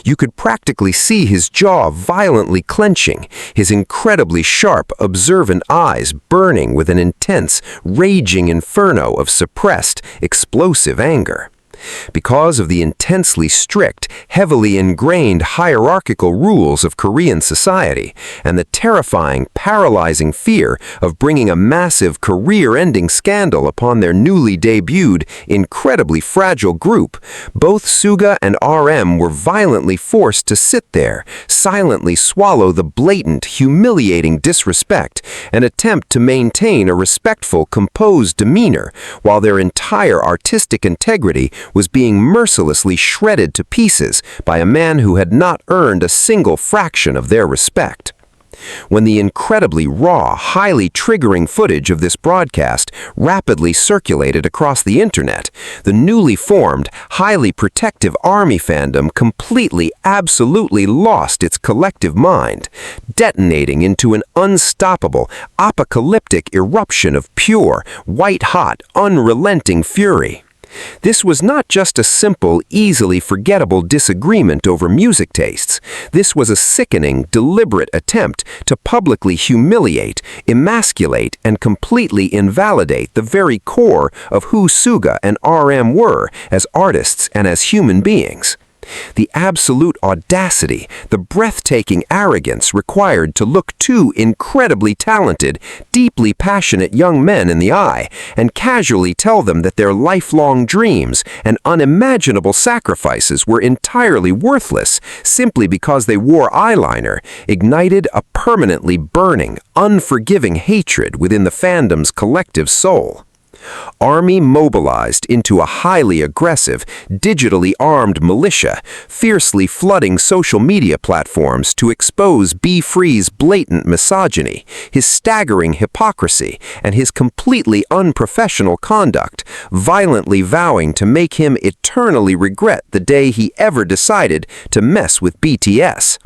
Speaker 4: You could practically see his jaw violently clenching, his incredibly sharp, observant eyes burning with an intense, raging inferno of suppressed, explosive anger. Because of the intensely strict, heavily ingrained hierarchical rules of Korean society and the terrifying, paralyzing fear of bringing a massive career-ending scandal upon their newly debuted, incredibly fragile group, both Suga and RM were violently forced to sit there, silently swallow the blatant, humiliating disrespect, and attempt to maintain a respectful, composed demeanor while their entire artistic integrity was being mercilessly shredded to pieces by a man who had not earned a single fraction of their respect. When the incredibly raw, highly triggering footage of this broadcast rapidly circulated across the internet, the newly formed, highly protective ARMY fandom completely, absolutely lost its collective mind, detonating into an unstoppable, apocalyptic eruption of pure, white-hot, unrelenting fury. This was not just a simple, easily forgettable disagreement over music tastes. This was a sickening, deliberate attempt to publicly humiliate, emasculate, and completely invalidate the very core of who Suga and RM were as artists and as human beings. The absolute audacity, the breathtaking arrogance required to look two incredibly talented, deeply passionate young men in the eye and casually tell them that their lifelong dreams and unimaginable sacrifices were entirely worthless simply because they wore eyeliner, ignited a permanently burning, unforgiving hatred within the fandom's collective soul. ARMY mobilized into a highly aggressive, digitally armed militia, fiercely flooding social media platforms to expose Be Free's blatant misogyny, his staggering hypocrisy, and his completely unprofessional conduct, violently vowing to make him eternally regret the day he ever decided to mess with BTS.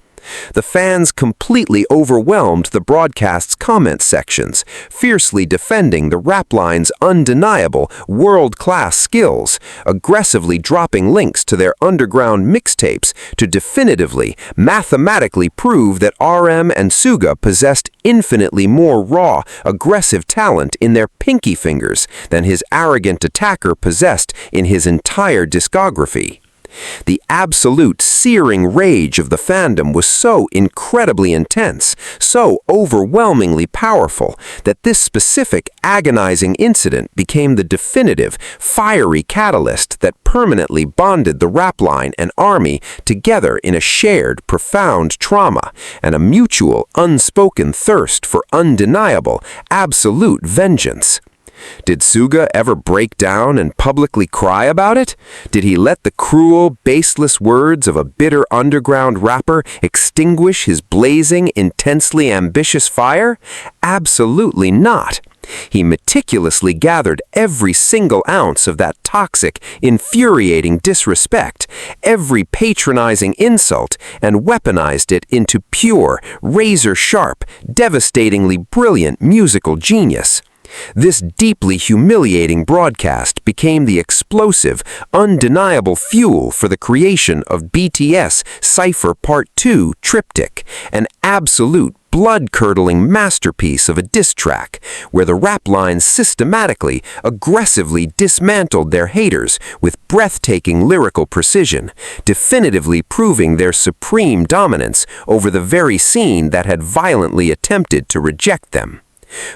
Speaker 4: The fans completely overwhelmed the broadcast's comment sections, fiercely defending the rap line's undeniable, world-class skills, aggressively dropping links to their underground mixtapes to definitively, mathematically prove that RM and Suga possessed infinitely more raw, aggressive talent in their pinky fingers than his arrogant attacker possessed in his entire discography. The absolute searing rage of the fandom was so incredibly intense, so overwhelmingly powerful, that this specific agonizing incident became the definitive, fiery catalyst that permanently bonded the rap line and ARMY together in a shared, profound trauma and a mutual, unspoken thirst for undeniable, absolute vengeance. Did Suga ever break down and publicly cry about it? Did he let the cruel, baseless words of a bitter underground rapper extinguish his blazing, intensely ambitious fire? Absolutely not. He meticulously gathered every single ounce of that toxic, infuriating disrespect, every patronizing insult, and weaponized it into pure, razor-sharp, devastatingly brilliant musical genius. This deeply humiliating broadcast became the explosive, undeniable fuel for the creation of BTS Cypher Part 2 Triptych, an absolute blood-curdling masterpiece of a diss track, where the rap lines systematically, aggressively dismantled their haters with breathtaking lyrical precision, definitively proving their supreme dominance over the very scene that had violently attempted to reject them.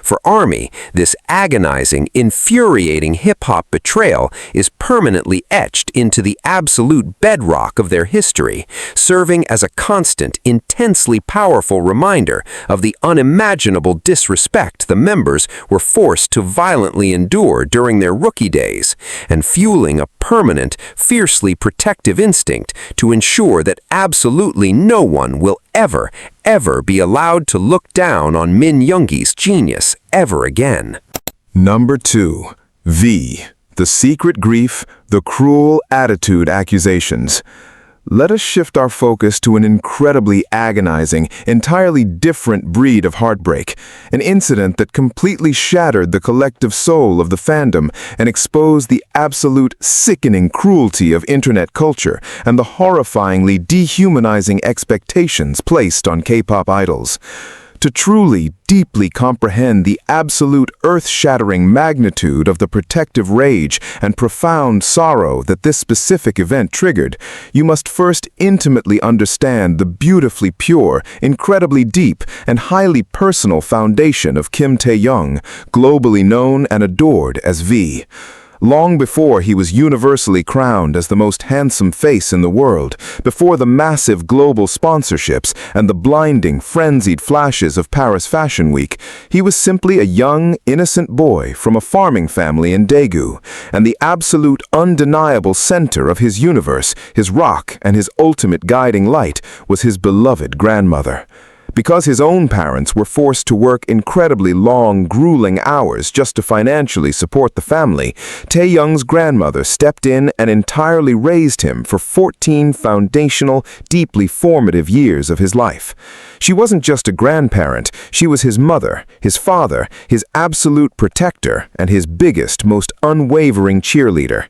Speaker 4: For ARMY, this agonizing, infuriating hip-hop betrayal is permanently etched into the absolute bedrock of their history, serving as a constant, intensely powerful reminder of the unimaginable disrespect the members were forced to violently endure during their rookie days, and fueling a permanent, fiercely protective instinct to ensure that absolutely no one will ever be allowed to look down on Min Yoongi's genius ever again.
Speaker 2: Number 2. V. The secret grief, the cruel attitude accusations. Let us shift our focus to an incredibly agonizing, entirely different breed of heartbreak, an incident that completely shattered the collective soul of the fandom and exposed the absolute sickening cruelty of internet culture and the horrifyingly dehumanizing expectations placed on K-pop idols. To truly, deeply comprehend the absolute earth-shattering magnitude of the protective rage and profound sorrow that this specific event triggered, you must first intimately understand the beautifully pure, incredibly deep, and highly personal foundation of Kim Tae-young, globally known and adored as V. Long before he was universally crowned as the most handsome face in the world, before the massive global sponsorships and the blinding, frenzied flashes of Paris Fashion Week, he was simply a young, innocent boy from a farming family in Daegu, and the absolute undeniable center of his universe, his rock and his ultimate guiding light, was his beloved grandmother. Because his own parents were forced to work incredibly long, grueling hours just to financially support the family, Tae-young's grandmother stepped in and entirely raised him for 14 foundational, deeply formative years of his life. She wasn't just a grandparent, she was his mother, his father, his absolute protector, and his biggest, most unwavering cheerleader.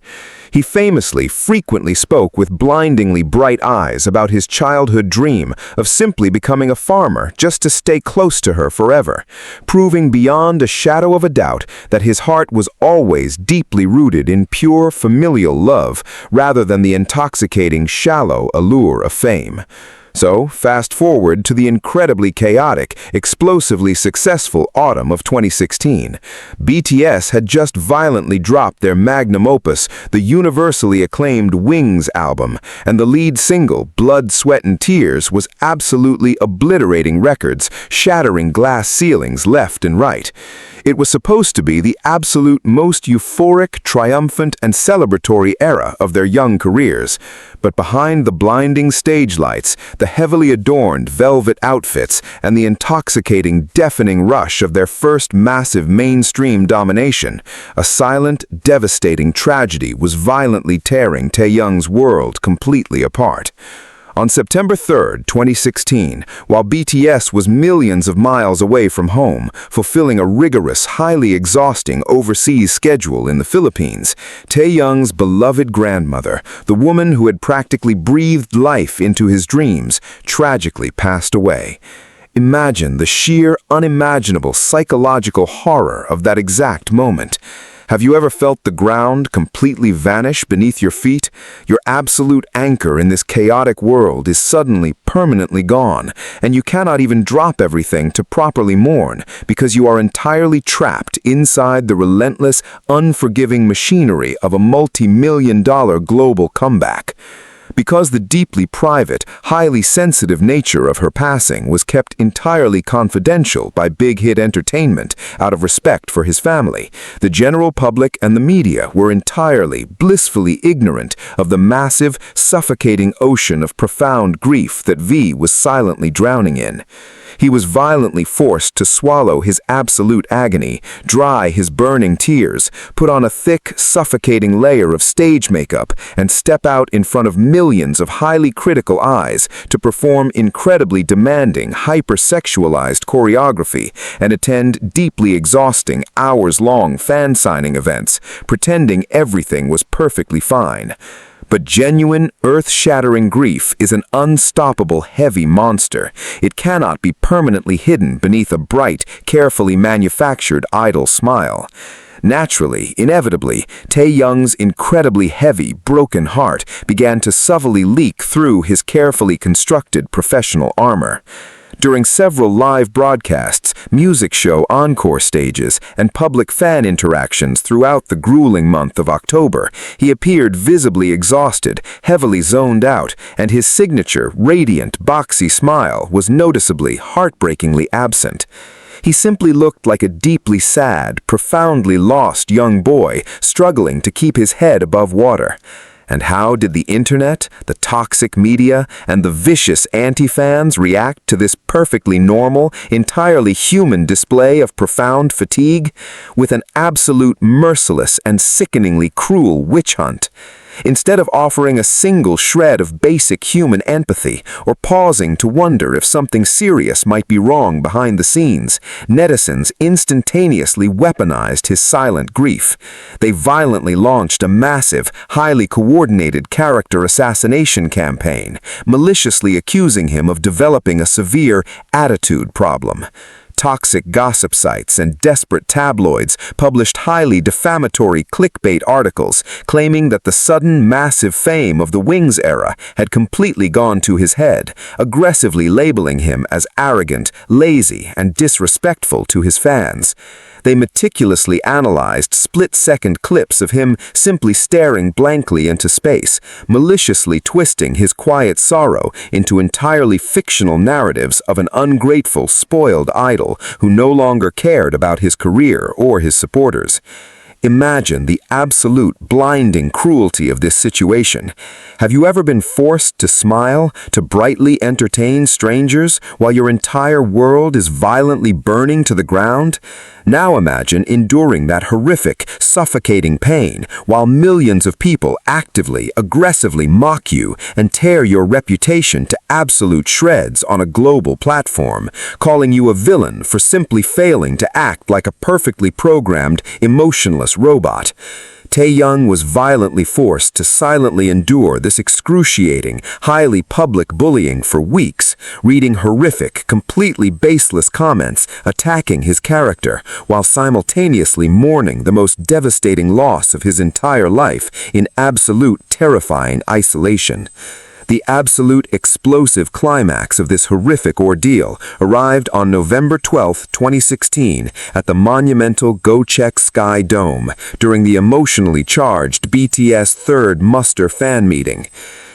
Speaker 2: He famously, frequently spoke with blindingly bright eyes about his childhood dream of simply becoming a farmer just to stay close to her forever, proving beyond a shadow of a doubt that his heart was always deeply rooted in pure familial love rather than the intoxicating, shallow allure of fame. So, fast forward to the incredibly chaotic, explosively successful autumn of 2016. BTS had just violently dropped their magnum opus, the universally acclaimed Wings album, and the lead single, Blood, Sweat and Tears, was absolutely obliterating records, shattering glass ceilings left and right. It was supposed to be the absolute most euphoric, triumphant, and celebratory era of their young careers. But behind the blinding stage lights, the heavily adorned velvet outfits, and the intoxicating, deafening rush of their first massive mainstream domination, a silent, devastating tragedy was violently tearing Tae-young's world completely apart. On September 3, 2016, while BTS was millions of miles away from home, fulfilling a rigorous, highly exhausting overseas schedule in the Philippines, Tae-young's beloved grandmother, the woman who had practically breathed life into his dreams, tragically passed away. Imagine the sheer, unimaginable psychological horror of that exact moment.
Speaker 1: Have you ever felt the ground completely vanish beneath your feet? Your absolute anchor in this chaotic world is suddenly permanently gone, and you cannot even drop everything to properly mourn because you are entirely trapped inside the relentless, unforgiving machinery of a multi-million-dollar global comeback. Because the deeply private, highly sensitive nature of her passing was kept entirely confidential by Big Hit Entertainment out of respect for his family, the general public and the media were entirely, blissfully ignorant of the massive, suffocating ocean of profound grief that V was silently drowning in. He was violently forced to swallow his absolute agony, dry his burning tears, put on a thick, suffocating layer of stage makeup, and step out in front of millions of highly critical eyes to perform incredibly demanding, hypersexualized choreography and attend deeply exhausting, hours-long fan-signing events, pretending everything was perfectly fine. But genuine, earth-shattering grief is an unstoppable, heavy monster. It cannot be permanently hidden beneath a bright, carefully manufactured idle smile. Naturally, inevitably, Taehyung's incredibly heavy, broken heart began to subtly leak through his carefully constructed professional armor. During several live broadcasts, music show encore stages, and public fan interactions throughout the grueling month of October, he appeared visibly exhausted, heavily zoned out, and his signature, radiant, boxy smile was noticeably, heartbreakingly absent. He simply looked like a deeply sad, profoundly lost young boy struggling to keep his head above water. And how did the internet, the toxic media, and the vicious anti-fans react to this perfectly normal, entirely human display of profound fatigue? With an absolute merciless and sickeningly cruel witch hunt. Instead of offering a single shred of basic human empathy or pausing to wonder if something serious might be wrong behind the scenes, netizens instantaneously weaponized his silent grief. They violently launched a massive, highly coordinated character assassination campaign, maliciously accusing him of developing a severe attitude problem. Toxic gossip sites and desperate tabloids published highly defamatory clickbait articles claiming that the sudden massive fame of the Wings era had completely gone to his head, aggressively labeling him as arrogant, lazy, and disrespectful to his fans. They meticulously analyzed split-second clips of him simply staring blankly into space, maliciously twisting his quiet sorrow into entirely fictional narratives of an ungrateful, spoiled idol who no longer cared about his career or his supporters. Imagine the absolute, blinding cruelty of this situation. Have you ever been forced to smile, to brightly entertain strangers, while your entire world is violently burning to the ground? Now imagine enduring that horrific, suffocating pain, while millions of people actively, aggressively mock you and tear your reputation to absolute shreds on a global platform, calling you a villain for simply failing to act like a perfectly programmed, emotionless robot. Taehyung was violently forced to silently endure this excruciating, highly public bullying for weeks, reading horrific, completely baseless comments attacking his character, while simultaneously mourning the most devastating loss of his entire life in absolute, terrifying isolation. The absolute explosive climax of this horrific ordeal arrived on November 12, 2016, at the monumental Go Check Sky Dome during the emotionally charged BTS third muster fan meeting.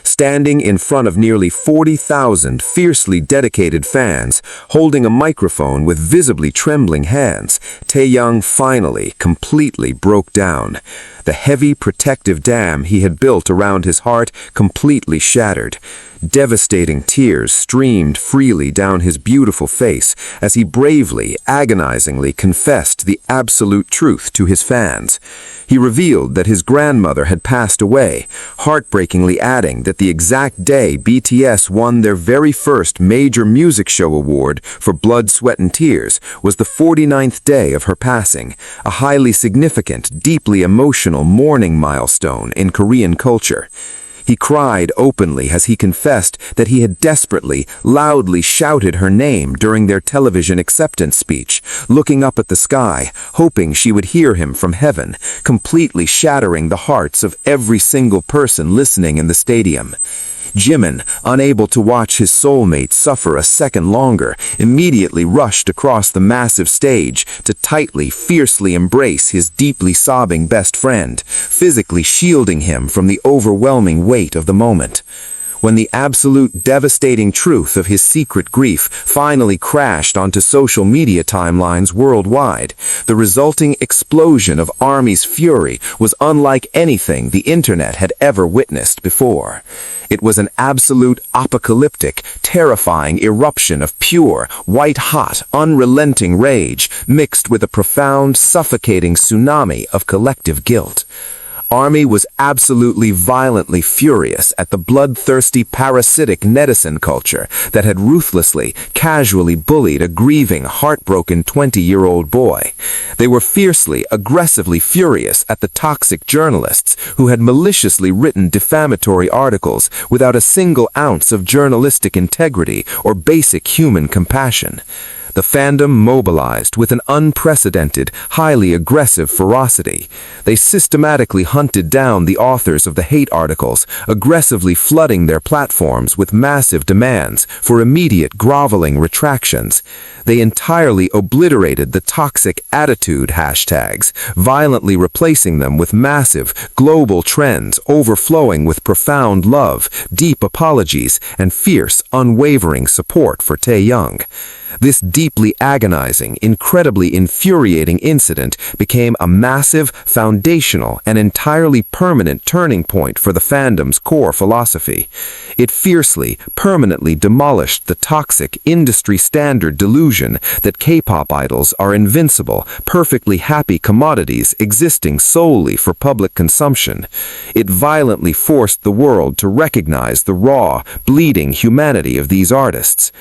Speaker 1: Standing in front of nearly 40,000 fiercely dedicated fans, holding a microphone with visibly trembling hands, Taehyung finally, completely broke down. The heavy protective dam he had built around his heart completely shattered. Devastating tears streamed freely down his beautiful face as he bravely, agonizingly confessed the absolute truth to his fans. He revealed that his grandmother had passed away, heartbreakingly adding that the exact day BTS won their very first major music show award for Blood, Sweat and Tears was the 49th day of her passing, a highly significant, deeply emotional mourning milestone in Korean culture.
Speaker 4: He cried openly as he confessed that he had desperately, loudly shouted her name during their television acceptance speech, looking up at the sky, hoping she would hear him from heaven, completely shattering the hearts of every single person listening in the stadium. Jimin, unable to watch his soulmate suffer a second longer, immediately rushed across the massive stage to tightly, fiercely embrace his deeply sobbing best friend, physically shielding him from the overwhelming weight of the moment. When the absolute devastating truth of his secret grief finally crashed onto social media timelines worldwide, the resulting explosion of ARMY's fury was unlike anything the internet had ever witnessed before. It was an absolute apocalyptic, terrifying eruption of pure, white-hot, unrelenting rage, mixed with a profound, suffocating tsunami of collective guilt. ARMY was absolutely violently furious at the bloodthirsty parasitic netizen culture that had ruthlessly, casually bullied a grieving, heartbroken 20-year-old boy. They were fiercely, aggressively furious at the toxic journalists who had maliciously written defamatory articles without a single ounce of journalistic integrity or basic human compassion. The fandom mobilized with an unprecedented, highly aggressive ferocity. They systematically hunted down the authors of the hate articles, aggressively flooding their platforms with massive demands for immediate groveling retractions. They entirely obliterated the toxic attitude hashtags, violently replacing them with massive, global trends overflowing with profound love, deep apologies, and fierce, unwavering support for Taehyung. This deeply agonizing, incredibly infuriating incident became a massive, foundational, and entirely permanent turning point for the fandom's core philosophy. It fiercely, permanently demolished the toxic, industry-standard delusion that K-pop idols are invincible, perfectly happy commodities existing solely for public consumption. It violently forced the world to recognize the raw, bleeding humanity of these artists.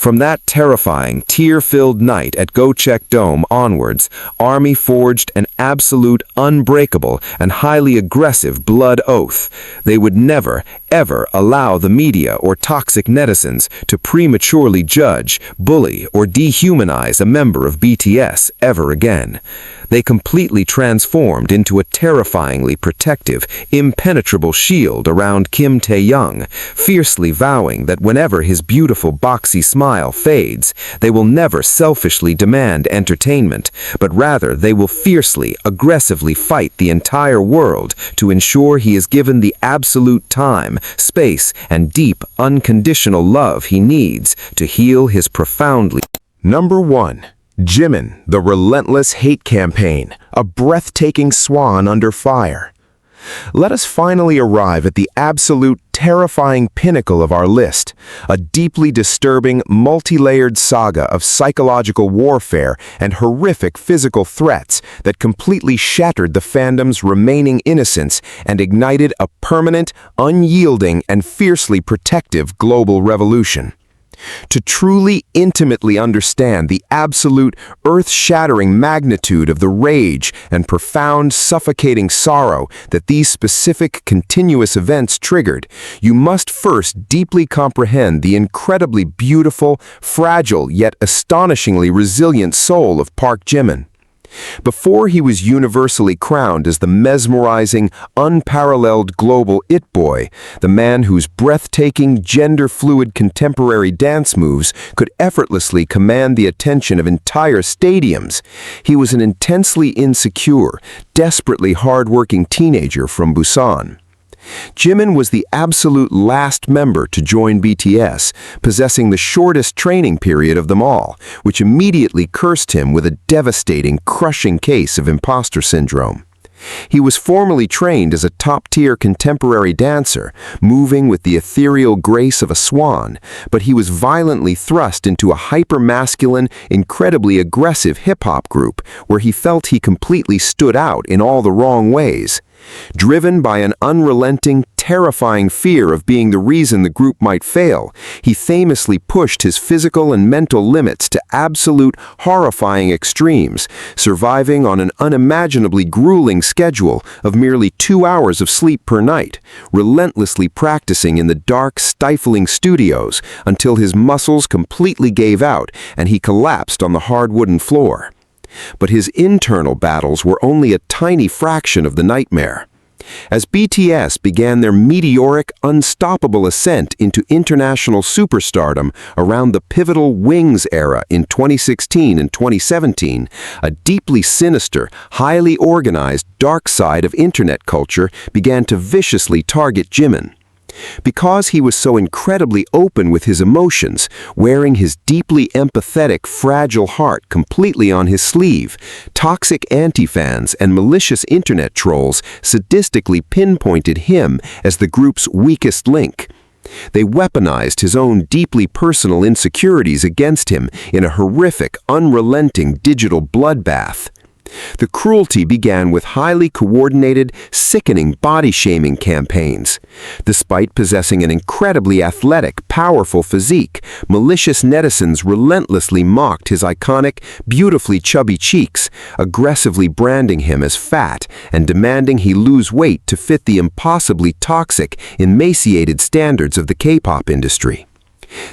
Speaker 4: From that terrifying, tear-filled night at Go Check Dome onwards, ARMY forged an absolute, unbreakable, and highly aggressive blood oath. They would never, ever allow the media or toxic netizens to prematurely judge, bully, or dehumanize a member of BTS ever again. They completely transformed into a terrifyingly protective, impenetrable shield around Kim Taehyung, fiercely vowing that whenever his beautiful boxy smile fades, they will never selfishly demand entertainment, but rather they will fiercely, aggressively fight the entire world to ensure he is given the absolute time, space, and deep, unconditional love he needs to heal his profoundly.
Speaker 1: Number 1. Jimin, the relentless hate campaign, a breathtaking swan under fire. Let us finally arrive at the absolute terrifying pinnacle of our list, a deeply disturbing, multi-layered saga of psychological warfare and horrific physical threats that completely shattered the fandom's remaining innocence and ignited a permanent, unyielding, and fiercely protective global revolution. To truly intimately understand the absolute, earth-shattering magnitude of the rage and profound, suffocating sorrow that these specific continuous events triggered, you must first deeply comprehend the incredibly beautiful, fragile, yet astonishingly resilient soul of Park Jimin. Before he was universally crowned as the mesmerizing, unparalleled global it boy, the man whose breathtaking, gender-fluid contemporary dance moves could effortlessly command the attention of entire stadiums, he was an intensely insecure, desperately hard-working teenager from Busan. Jimin was the absolute last member to join BTS, possessing the shortest training period of them all, which immediately cursed him with a devastating, crushing case of imposter syndrome. He was formally trained as a top-tier contemporary dancer, moving with the ethereal grace of a swan, but he was violently thrust into a hyper-masculine, incredibly aggressive hip-hop group where he felt he completely stood out in all the wrong ways. Driven by an unrelenting,
Speaker 4: terrifying fear of being the reason the group might fail, he famously pushed his physical and mental limits to absolute, horrifying extremes, surviving on an unimaginably grueling schedule of merely 2 hours of sleep per night, relentlessly practicing in the dark, stifling studios until his muscles completely gave out and he collapsed on the hard wooden floor. But his internal battles were only a tiny fraction of the nightmare. As BTS began their meteoric, unstoppable ascent into international superstardom around the pivotal Wings era in 2016 and 2017, a deeply sinister, highly organized dark side of internet culture began to viciously target Jimin. Because he was so incredibly open with his emotions, wearing his deeply empathetic, fragile heart completely on his sleeve, toxic anti-fans and malicious internet trolls sadistically pinpointed him as the group's weakest link. They weaponized his own deeply personal insecurities against him in a horrific, unrelenting digital bloodbath. The cruelty began with highly coordinated, sickening body-shaming campaigns. Despite possessing an incredibly athletic, powerful physique, malicious netizens relentlessly mocked his iconic, beautifully chubby cheeks, aggressively branding him as fat and demanding he lose weight to fit the impossibly toxic, emaciated standards of the K-pop industry.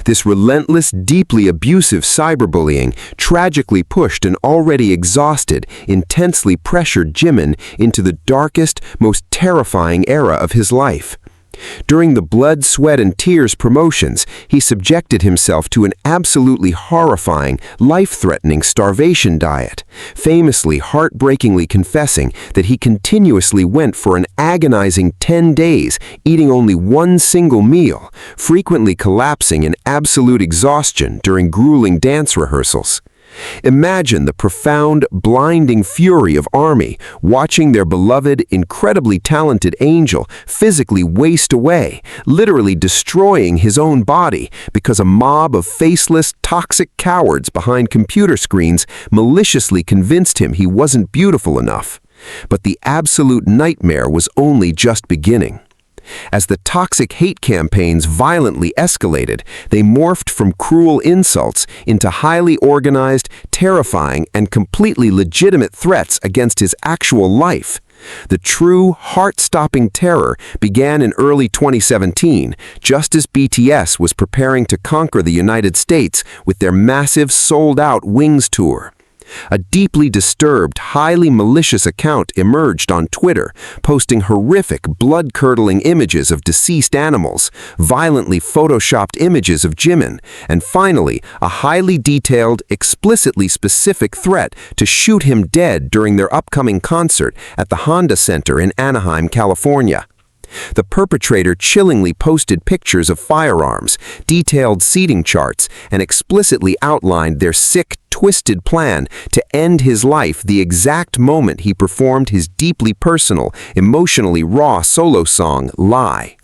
Speaker 4: This relentless, deeply abusive cyberbullying tragically pushed an already exhausted, intensely pressured Jimin into the darkest, most terrifying era of his life. During the blood, sweat, and tears promotions, he subjected himself to an absolutely horrifying, life-threatening starvation diet, famously heartbreakingly confessing that he continuously went for an agonizing 10 days, eating only one single meal, frequently collapsing in absolute exhaustion during grueling dance rehearsals. Imagine the profound, blinding fury of ARMY watching their beloved, incredibly talented angel physically waste away, literally destroying his own body because a mob of faceless, toxic cowards behind computer screens maliciously convinced him he wasn't beautiful enough. But the absolute nightmare was only just beginning. As the toxic hate campaigns violently escalated, they morphed from cruel insults into highly organized, terrifying, and completely legitimate threats against his actual life. The true, heart-stopping terror began in early 2017, just as BTS was preparing to conquer the United States with their massive, sold-out Wings tour. A deeply disturbed, highly malicious account emerged on Twitter, posting horrific, blood-curdling images of deceased animals, violently photoshopped images of Jimin, and finally, a highly detailed, explicitly specific threat to shoot him dead during their upcoming concert at the Honda Center in Anaheim, California. The perpetrator chillingly posted pictures of firearms, detailed seating charts, and explicitly outlined their sick, twisted plan to end his life the exact moment he performed his deeply personal, emotionally raw solo song, Lie.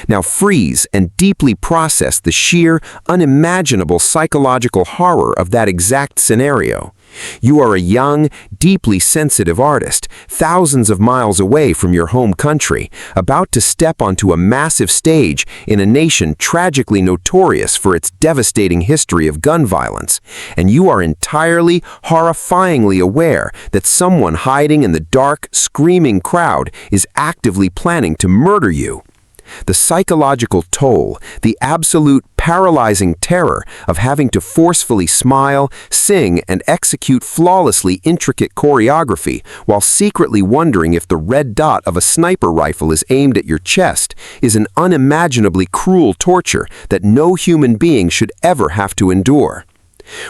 Speaker 4: Now freeze and deeply process the sheer, unimaginable psychological horror of that exact scenario. You are a young, deeply sensitive artist, thousands of miles away from your home country, about to step onto a massive stage in a nation tragically notorious for its devastating history of gun violence, and you are entirely, horrifyingly aware that someone hiding in the dark, screaming crowd is actively planning to murder you. The psychological toll, the absolute paralyzing terror of having to forcefully smile, sing, and execute flawlessly intricate choreography while secretly wondering if the red dot of a sniper rifle is aimed at your chest is an unimaginably cruel torture that no human being should ever have to endure.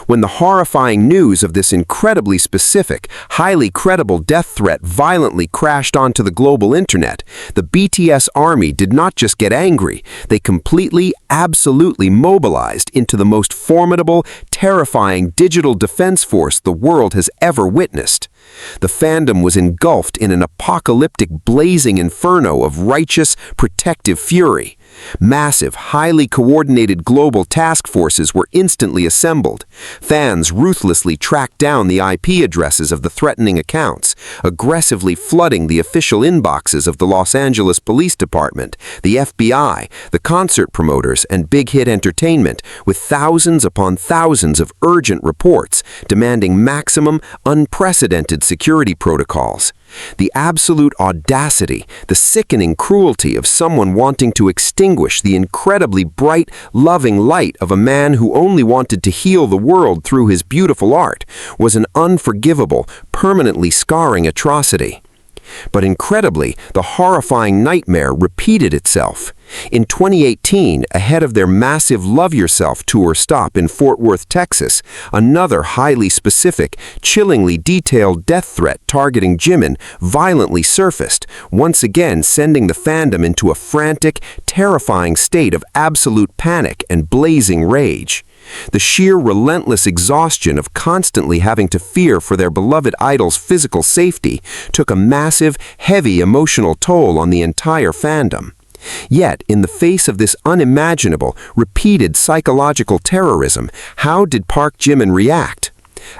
Speaker 4: When the horrifying news of this incredibly specific, highly credible death threat violently crashed onto the global internet, the BTS ARMY did not just get angry, they completely, absolutely mobilized into the most formidable, terrifying digital defense force the world has ever witnessed. The fandom was engulfed in an apocalyptic blazing inferno of righteous, protective fury. Massive, highly coordinated global task forces were instantly assembled. Fans ruthlessly tracked down the IP addresses of the threatening accounts, aggressively flooding the official inboxes of the Los Angeles Police Department, the FBI, the concert promoters, and Big Hit Entertainment with thousands upon thousands of urgent reports demanding maximum, unprecedented security protocols. The absolute audacity, the sickening cruelty of someone wanting to extinguish the incredibly bright, loving light of a man who only wanted to heal the world through his beautiful art was an unforgivable, permanently scarring atrocity. But incredibly, the horrifying nightmare repeated itself. In 2018, ahead of their massive Love Yourself tour stop in Fort Worth, Texas, another highly specific, chillingly detailed death threat targeting Jimin violently surfaced, once again sending the fandom into a frantic, terrifying state of absolute panic and blazing rage. The sheer relentless exhaustion of constantly having to fear for their beloved idol's physical safety took a massive, heavy emotional toll on the entire fandom. Yet, in the face of this unimaginable, repeated psychological terrorism, how did Park Jimin react?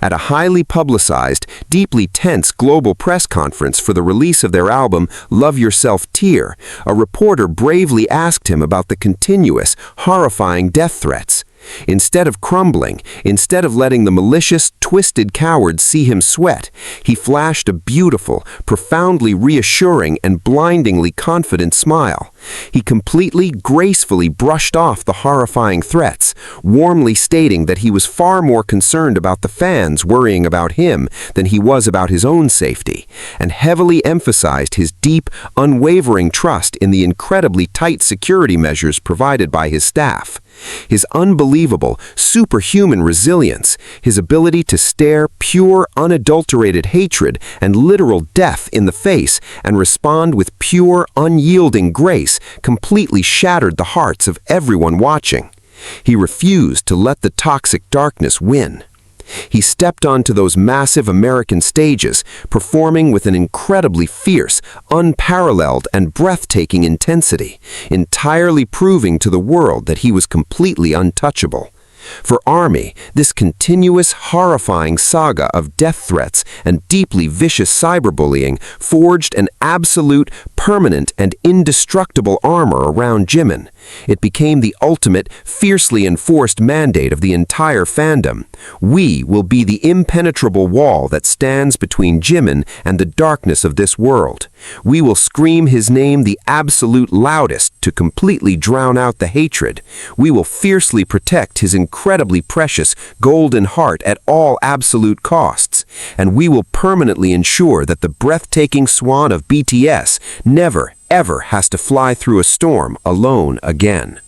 Speaker 4: At a highly publicized, deeply tense global press conference for the release of their album Love Yourself Tear, a reporter bravely asked him about the continuous, horrifying death threats. Instead of crumbling, instead of letting the malicious, twisted cowards see him sweat, he flashed a beautiful, profoundly reassuring and blindingly confident smile. He completely, gracefully brushed off the horrifying threats, warmly stating that he was far more concerned about the fans worrying about him than he was about his own safety, and heavily emphasized his deep, unwavering trust in the incredibly tight security measures provided by his staff. His unbelievable, superhuman resilience, his ability to stare pure, unadulterated hatred and literal death in the face and respond with pure, unyielding grace completely shattered the hearts of everyone watching. He refused to let the toxic darkness win. He stepped onto those massive American stages, performing with an incredibly fierce, unparalleled, and breathtaking intensity, entirely proving to the world that he was completely untouchable. For ARMY, this continuous, horrifying saga of death threats and deeply vicious cyberbullying forged an absolute, permanent, and indestructible armor around Jimin. It became the ultimate, fiercely enforced mandate of the entire fandom. We will be the impenetrable wall that stands between Jimin and the darkness of this world. We will scream his name the absolute loudest to completely drown out the hatred. We will fiercely protect his incredibly precious golden heart at all absolute costs. And we will permanently ensure that the breathtaking swan of BTS never, ever has to fly through a storm alone again.